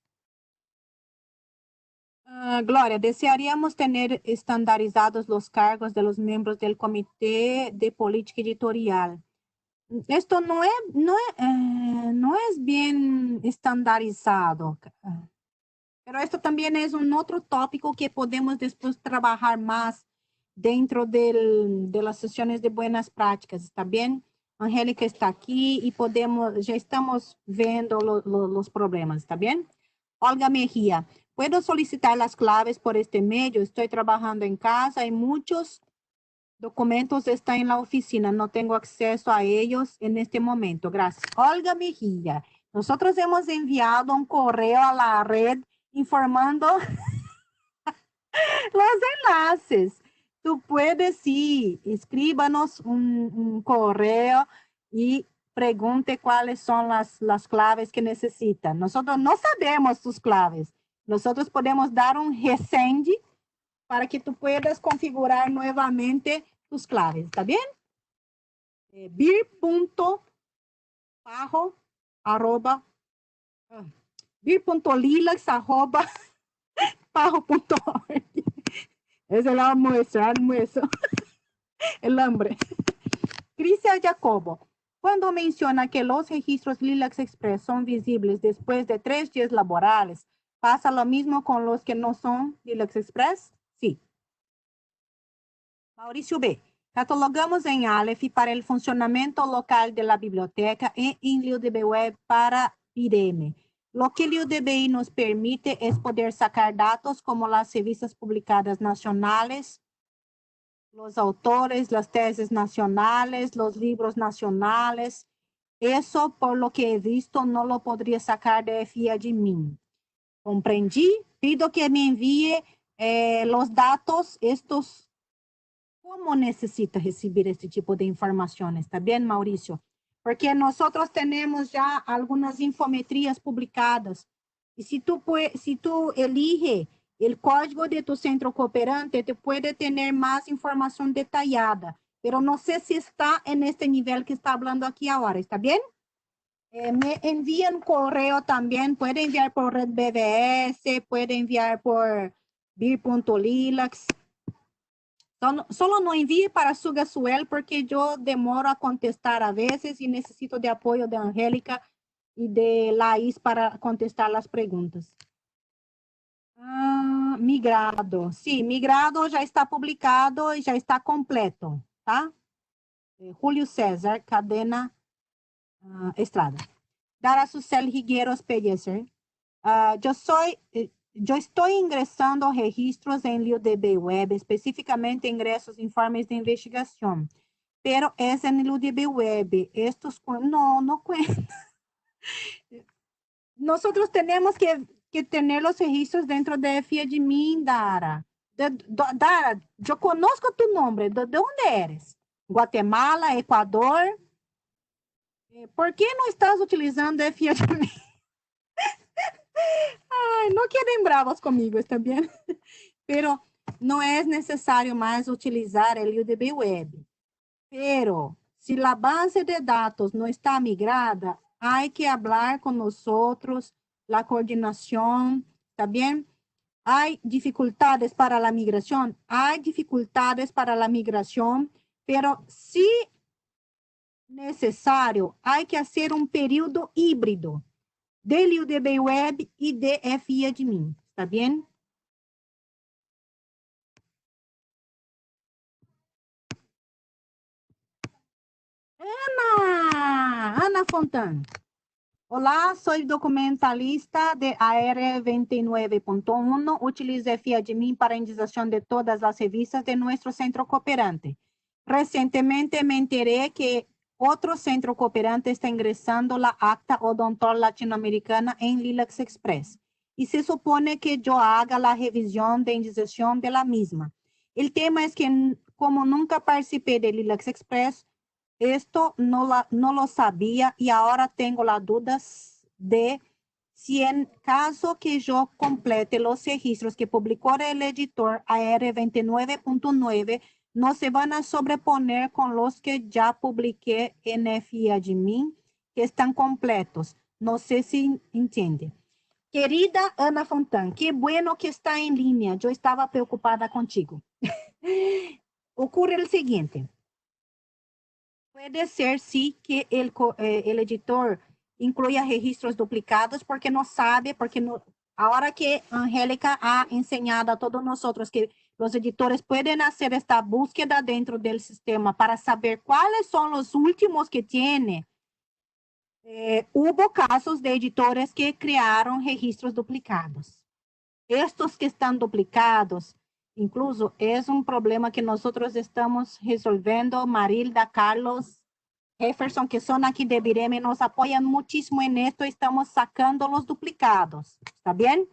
Gloria, desearíamos tener estandarizados los cargos de los miembros del Comité de Política Editorial. Esto no es bien estandarizado, pero esto también es un otro tópico que podemos después trabajar más dentro de las sesiones de buenas prácticas, ¿está bien? Angélica está aquí y ya estamos viendo los problemas, ¿está bien? Olga Mejía, ¿puedo solicitar las claves por este medio? Estoy trabajando en casa y muchos documentos están en la oficina. No tengo acceso a ellos en este momento. Gracias. Olga Mejía, nosotros hemos enviado un correo a la red informando los enlaces. Tú puedes, sí, escríbanos un correo y pregunte cuáles son las claves que necesitan. Nosotros no sabemos tus claves. Nosotros podemos dar un resend para que tú puedas configurar nuevamente tus claves. ¿Está bien? bir.lilax@pajo.org. Es el almuerzo, el hambre. Cristian Jacobo, cuando menciona que los registros Lilacs Express son visibles después de 3 días laborales, ¿pasa lo mismo con los que no son Lilacs Express? Sí. Mauricio B. Catalogamos en Aleph para el funcionamiento local de la biblioteca y en LiuDB Web para IDM. Lo que LiuDBI nos permite es poder sacar datos como las revistas publicadas nacionales, los autores, las tesis nacionales, los libros nacionales. Eso, por lo que he visto, no lo podría sacar de FIADMIN. ¿Comprendí? Pido que me envíe los datos, estos. ¿Cómo necesita recibir este tipo de información? ¿Está bien, Mauricio? Porque nosotros tenemos ya algunas infometrías publicadas. Y si tú eliges el código de tu centro cooperante, te puede tener más información detallada. Pero no sé si está en este nivel que está hablando aquí ahora. ¿Está bien? Me envían correo también. Puede enviar por Red BBS, puede enviar por bir.lilax. Solo no envíe para Sugasuel porque yo demoro a contestar a veces y necesito de apoyo de Angélica y de Laís para contestar las preguntas. Migrado. Sí, migrado ya está publicado y ya está completo, ¿tá? Julio César, Cadena Estrada. Dara Susel Higueros Pellecer. Yo estoy ingresando registros en LiuDB Web, específicamente ingresos informes de investigación, pero es en LiuDB Web. Estos no cuentan. Nosotros tenemos que tener los registros dentro de FIADMIN, Dara. Dara, yo conozco tu nombre. ¿De dónde eres? Guatemala, Ecuador. ¿Por qué no estás utilizando FIADMIN? Ay, no queden bravos conmigo, ¿está bien? Pero no es necesario más utilizar el LiuDB Web. Pero si la base de datos no está migrada, hay que hablar con nosotros, la coordinación, ¿está bien? Hay dificultades para la migración, pero si necesario, hay que hacer un periodo híbrido de LiuDB Web y de FIADMIN, ¿está bien? Ana Fontán. Hola, soy documentalista de AR 29.1. Utilizo FIADMIN para indización de todas las revistas de nuestro centro cooperante. Recientemente me enteré que otro centro cooperante está ingresando la acta odontal latinoamericana en Lilacs Express y se supone que yo haga la revisión de indización de la misma. El tema es que como nunca participé de Lilacs Express, esto no lo sabía y ahora tengo las dudas de si en caso que yo complete los registros que publicó el editor AR 29.9, no se van a sobreponer con los que ya publiqué en FIAdmin, que están completos. No sé si entiende. Querida Ana Fontán, qué bueno que está en línea. Yo estaba preocupada contigo. Ocurre el siguiente. Puede ser, sí, que el editor incluya registros duplicados porque no sabe, porque no, ahora que Angélica ha enseñado a todos nosotros que los editores pueden hacer esta búsqueda dentro del sistema para saber cuáles son los últimos que tiene. Hubo casos de editores que crearon registros duplicados. Estos que están duplicados, incluso es un problema que nosotros estamos resolviendo, Marilda, Carlos, Jefferson, que son aquí de Bireme, nos apoyan muchísimo en esto, estamos sacando los duplicados, ¿está bien?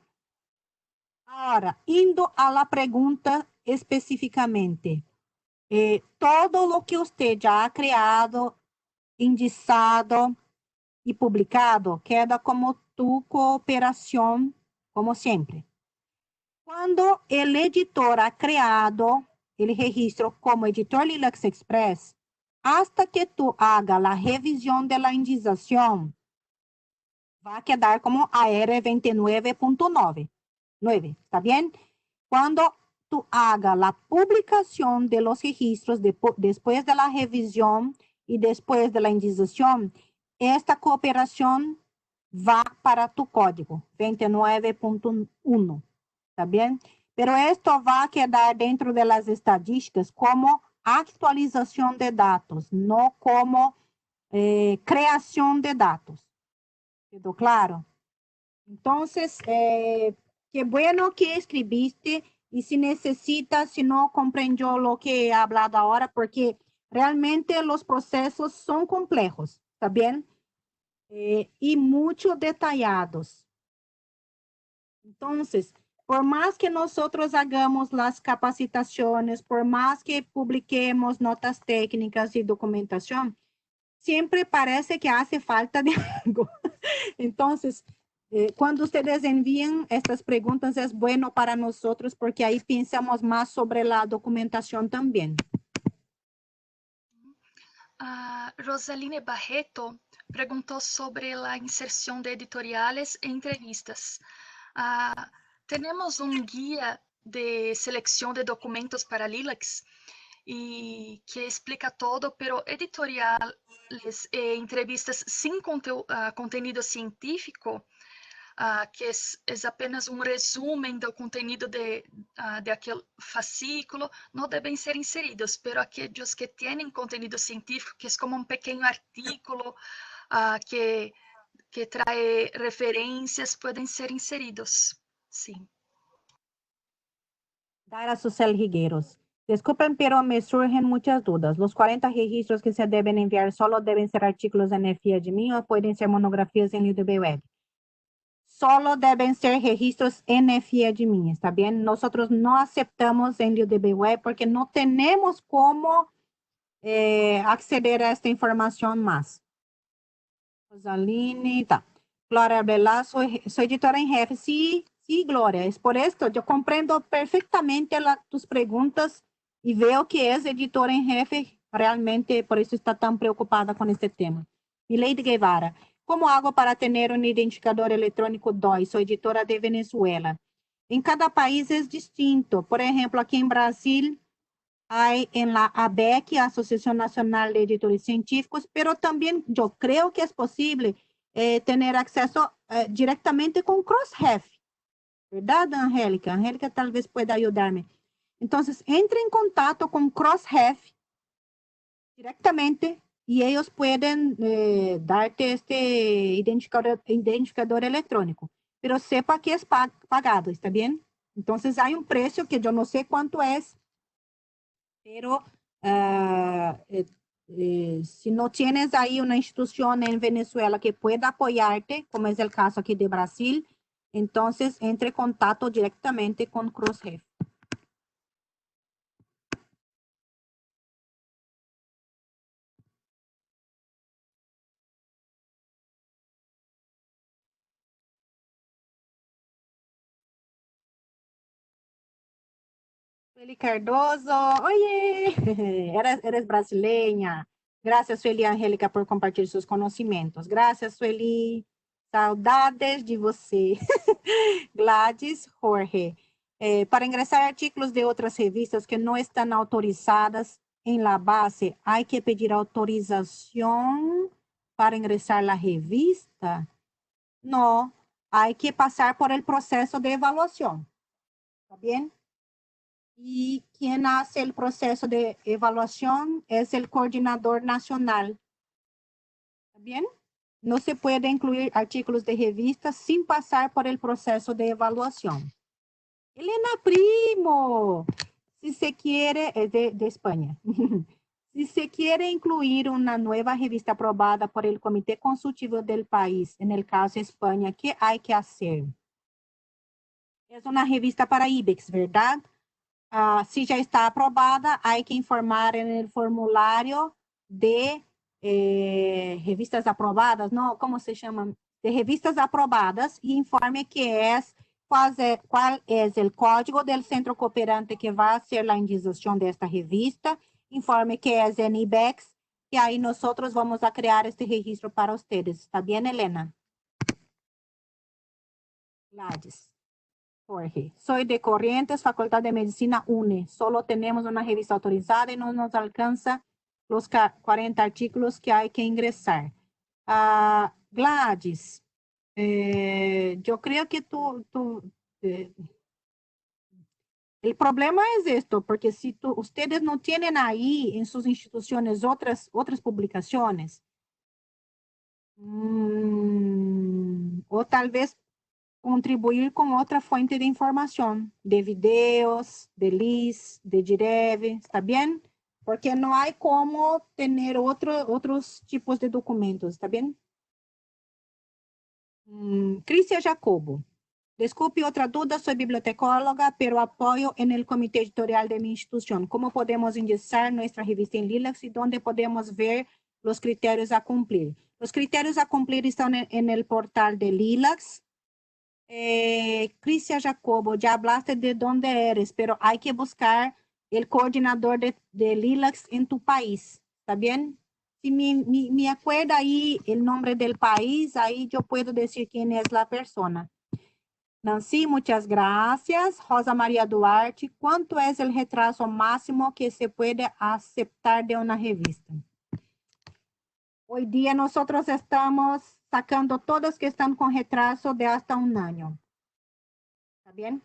Ahora, indo a la pregunta específicamente, todo lo que usted ya ha creado, indicado y publicado, queda como tu cooperación, como siempre. Cuando el editor ha creado el registro como editor Lilacs Express, hasta que tú hagas la revisión de la indexación, va a quedar como AR 29.9. ¿Está bien? Cuando tú hagas la publicación de los registros después de la revisión y después de la indexación, esta cooperación va para tu código 29.1. ¿Está bien? Pero esto va a quedar dentro de las estadísticas como actualización de datos, no como creación de datos. ¿Quedó claro? Entonces, qué bueno que escribiste y si necesitas, si no comprendió lo que he hablado ahora, porque realmente los procesos son complejos, ¿está bien? Y mucho detallados. Entonces, por más que nosotros hagamos las capacitaciones, por más que publiquemos notas técnicas y documentación, siempre parece que hace falta de algo. Entonces, cuando ustedes envían estas preguntas, es bueno para nosotros porque ahí pensamos más sobre la documentación también.
Rosaline Barreto perguntou sobre a inserção de editoriales e entrevistas. Temos guia de selección de documentos para Lilacs y que explica todo, pero editoriales e entrevistas sin contenido científico, que é apenas resumen do conteúdo de aquele fascículo, não devem ser inseridos, pero aqueles que têm conteúdo científico, que é como um pequeno artículo que trae referências, podem ser inseridos. Sim.
Dara Susel Higueros. Disculpen, pero me surgen muchas dudas. Los 40 registros que se deben enviar solo deben ser artículos en FIAdmin o pueden ser monografías en UDB Web. Solo deben ser registros en FIAdmin, ¿está bien? Nosotros no aceptamos en UDB Web porque no tenemos cómo acceder a esta información más. Rosaline, tá. Glória Abelá, soy editora en jefe. Sí, Gloria, es por esto. Yo comprendo perfectamente tus preguntas y veo que es editora en jefe. Realmente, por eso está tan preocupada con este tema. Mileide Guevara, ¿cómo hago para tener un identificador electrónico DOI? Soy editora de Venezuela. En cada país es distinto. Por ejemplo, aquí en Brasil, hay en la ABEC, Asociación Nacional de Editores Científicos, pero también yo creo que es posible tener acceso directamente con Crossref, ¿verdad, Angélica? Angélica tal vez pueda ayudarme. Entonces, entre en contacto con Crossref directamente y ellos pueden darte este identificador electrónico, pero sepa que es pagado, ¿está bien? Entonces, hay un precio que yo no sé cuánto es, pero si no tienes ahí una institución en Venezuela que pueda apoyarte, como es el caso aquí de Brasil, entonces entre en contacto directamente con Crossref. Sueli Cardoso, oye, eres brasileña. Gracias, Sueli Angélica, por compartir sus conocimientos. Gracias, Sueli. Saudades de você. Gladys Jorge. Para ingresar artículos de otras revistas que no están autorizadas en la base, ¿hay que pedir autorización para ingresar la revista? No, hay que pasar por el proceso de evaluación. ¿Está bien? Y quien hace el proceso de evaluación es el coordinador nacional. ¿Está bien? No se puede incluir artículos de revistas sin pasar por el proceso de evaluación. Elena Primo, si se quiere, es de España. Si se quiere incluir una nueva revista aprobada por el Comité Consultivo del país, en el caso España, ¿qué hay que hacer? Es una revista para IBEX, ¿verdad? Si ya está aprobada, hay que informar en el formulario de revistas aprobadas, ¿no? ¿Cómo se llaman? De revistas aprobadas y informe cuál es el código del centro cooperante que va a hacer la indización de esta revista, informe que es en IBEX, y ahí nosotros vamos a crear este registro para ustedes. ¿Está bien, Elena? Gladys. Jorge, soy de Corrientes, Facultad de Medicina UNE. Solo tenemos una revista autorizada y no nos alcanza los 40 artículos que hay que ingresar. Gladys, yo creo que el problema es esto, porque si ustedes no tienen ahí en sus instituciones otras publicaciones, o tal vez contribuir con otra fuente de información, de videos, de LIS, de Direve, ¿está bien? Porque no hay como tener otros tipos de documentos, ¿está bien? Cristian Jacobo. Desculpe otra duda, soy bibliotecóloga, pero apoyo en el comité editorial de mi institución. ¿Cómo podemos indexar nuestra revista en Lilacs y dónde podemos ver los criterios a cumplir? Los criterios a cumplir están en el portal de Lilacs. Cristian Jacobo, ya hablaste de dónde eres, pero hay que buscar el coordinador de Lilacs en tu país, ¿está bien? Si me acuerda ahí el nombre del país, ahí yo puedo decir quién es la persona. Nancy, muchas gracias. Rosa María Duarte, ¿cuánto es el retraso máximo que se puede aceptar de una revista? Hoy día nosotros estamos sacando todos que están con retraso de hasta un año. ¿Está bien?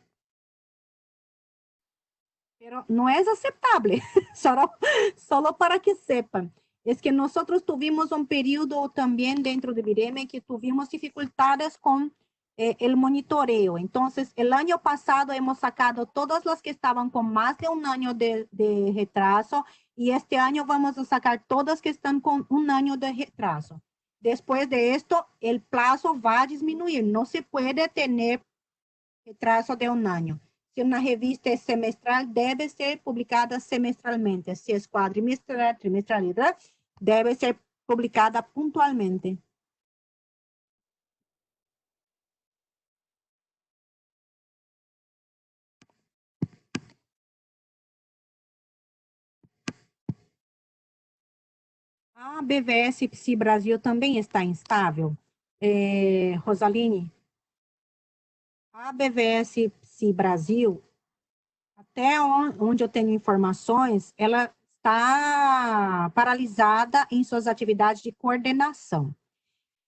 Pero no es aceptable, solo para que sepan. Es que nosotros tuvimos un periodo también dentro de Vireme que tuvimos dificultades con el monitoreo. Entonces, el año pasado hemos sacado todas las que estaban con más de un año de retraso y este año vamos a sacar todas que están con un año de retraso. Después de esto, el plazo va a disminuir. No se puede tener retraso de un año. Si una revista es semestral, debe ser publicada semestralmente. Si es cuadrimestral, trimestral, debe ser publicada puntualmente. A BVS Psi Brasil também está instável. Rosaline, a BVS Psi Brasil, até onde eu tenho informações, ela está paralisada em suas atividades de coordenação.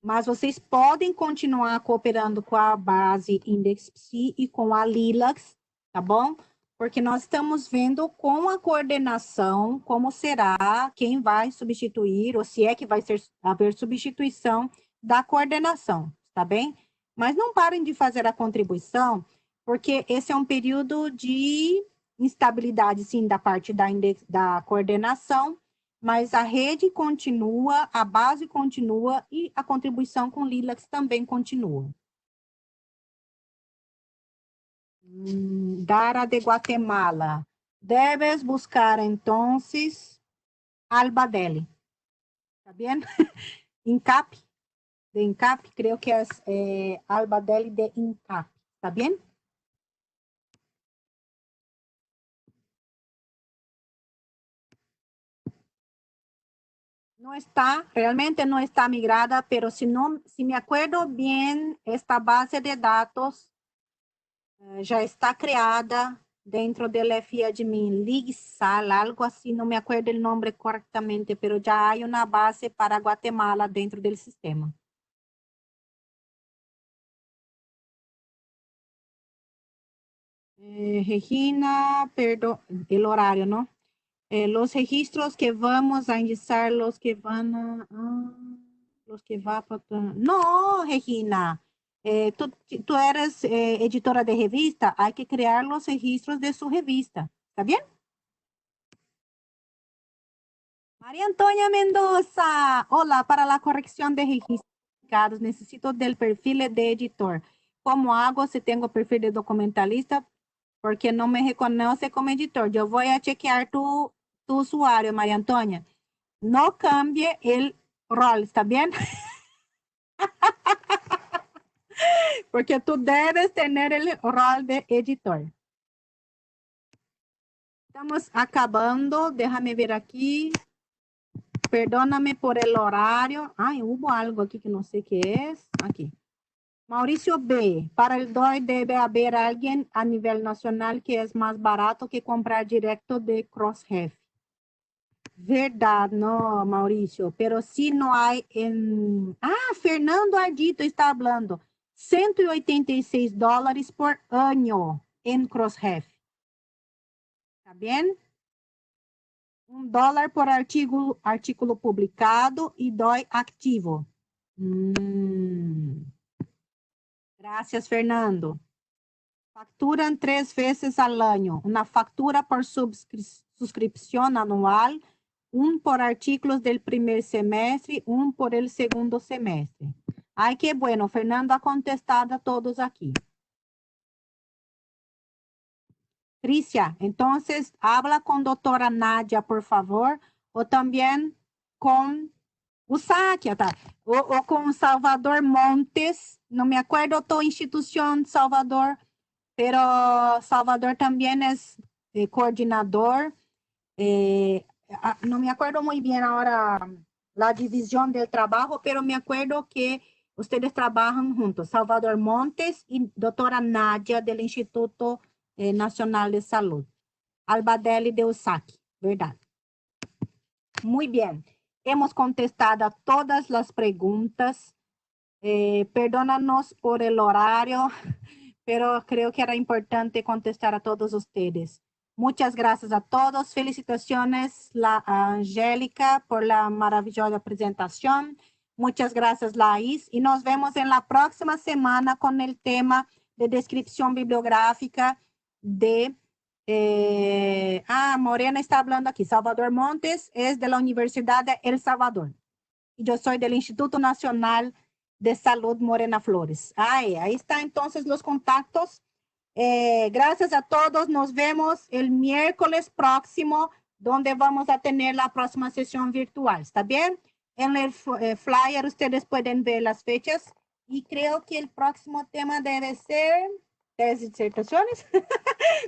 Mas vocês podem continuar cooperando com a base Index Psi e com a Lilacs, tá bom? Porque nós estamos vendo com a coordenação como será, quem vai substituir, ou se é que vai haver substituição da coordenação, tá bem? Mas não parem de fazer a contribuição, porque esse é um período de instabilidade, sim, da parte da coordenação, mas a rede continua, a base continua e a contribuição com Lilacs também continua. Dara de Guatemala. Debes buscar, entonces, Albadelli. ¿Está bien? INCAP, de INCAP, creo que es Albadelli de INCAP. ¿Está bien? No está, realmente no está migrada, pero si me acuerdo bien, esta base de datos ya está creada dentro del FAdmin, Ligsal, algo así, no me acuerdo el nombre correctamente, pero ya hay una base para Guatemala dentro del sistema. Regina, perdón, el horario, ¿no? Los registros que vamos a ingresar, los que van a... los que va a... No, Regina, tú eres editora de revista, hay que crear los registros de su revista, ¿está bien? María Antonia Mendoza, hola, para la corrección de registros necesito del perfil de editor. ¿Cómo hago si tengo perfil de documentalista? Porque no me reconoce como editor. Yo voy a chequear tu usuario, María Antonia. No cambie el rol, ¿está bien? Porque tú debes tener el rol de editor. Estamos acabando, déjame ver aquí. Perdóname por el horario. Ay, hubo algo aquí que no sé qué es. Aquí. Mauricio B. Para el DOI debe haber alguien a nivel nacional que es más barato que comprar directo de Crossref. Verdad, no, Mauricio, pero si no hay en... Fernando Ardito está hablando. $186 por año en Crossref. ¿Está bien? $1 por artículo publicado y DOI activo. Gracias, Fernando. Facturan 3 veces al año. Una factura por suscripción anual, un por artículos del primer semestre, un por el segundo semestre. Ay, qué bueno. Fernando ha contestado a todos aquí. Tricia, entonces habla con doctora Nadia, por favor, o también con Usaquia, tá? O con Salvador Montes, no me acuerdo tu institución, Salvador, pero Salvador también es coordinador. No me acuerdo muy bien ahora la división del trabajo, pero me acuerdo que ustedes trabajan juntos, Salvador Montes y doctora Nadia del Instituto Nacional de Salud, Albadelli de Usaque, ¿verdad? Muy bien. Hemos contestado todas las preguntas. Perdónanos por el horario, pero creo que era importante contestar a todos ustedes. Muchas gracias a todos. Felicitaciones, a Angélica, por la maravillosa presentación. Muchas gracias, Laís. Y nos vemos en la próxima semana con el tema de descripción bibliográfica de... Morena está hablando aquí. Salvador Montes es de la Universidad de El Salvador. Y yo soy del Instituto Nacional de Salud Morena Flores. Ahí está entonces los contactos. Gracias a todos. Nos vemos el miércoles próximo, donde vamos a tener la próxima sesión virtual. ¿Está bien? En el flyer ustedes pueden ver las fechas. Y creo que el próximo tema debe ser las disertaciones.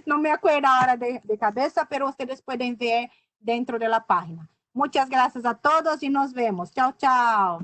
No me acuerdo ahora de cabeza, pero ustedes pueden ver dentro de la página. Muchas gracias a todos y nos vemos. Chao, chao.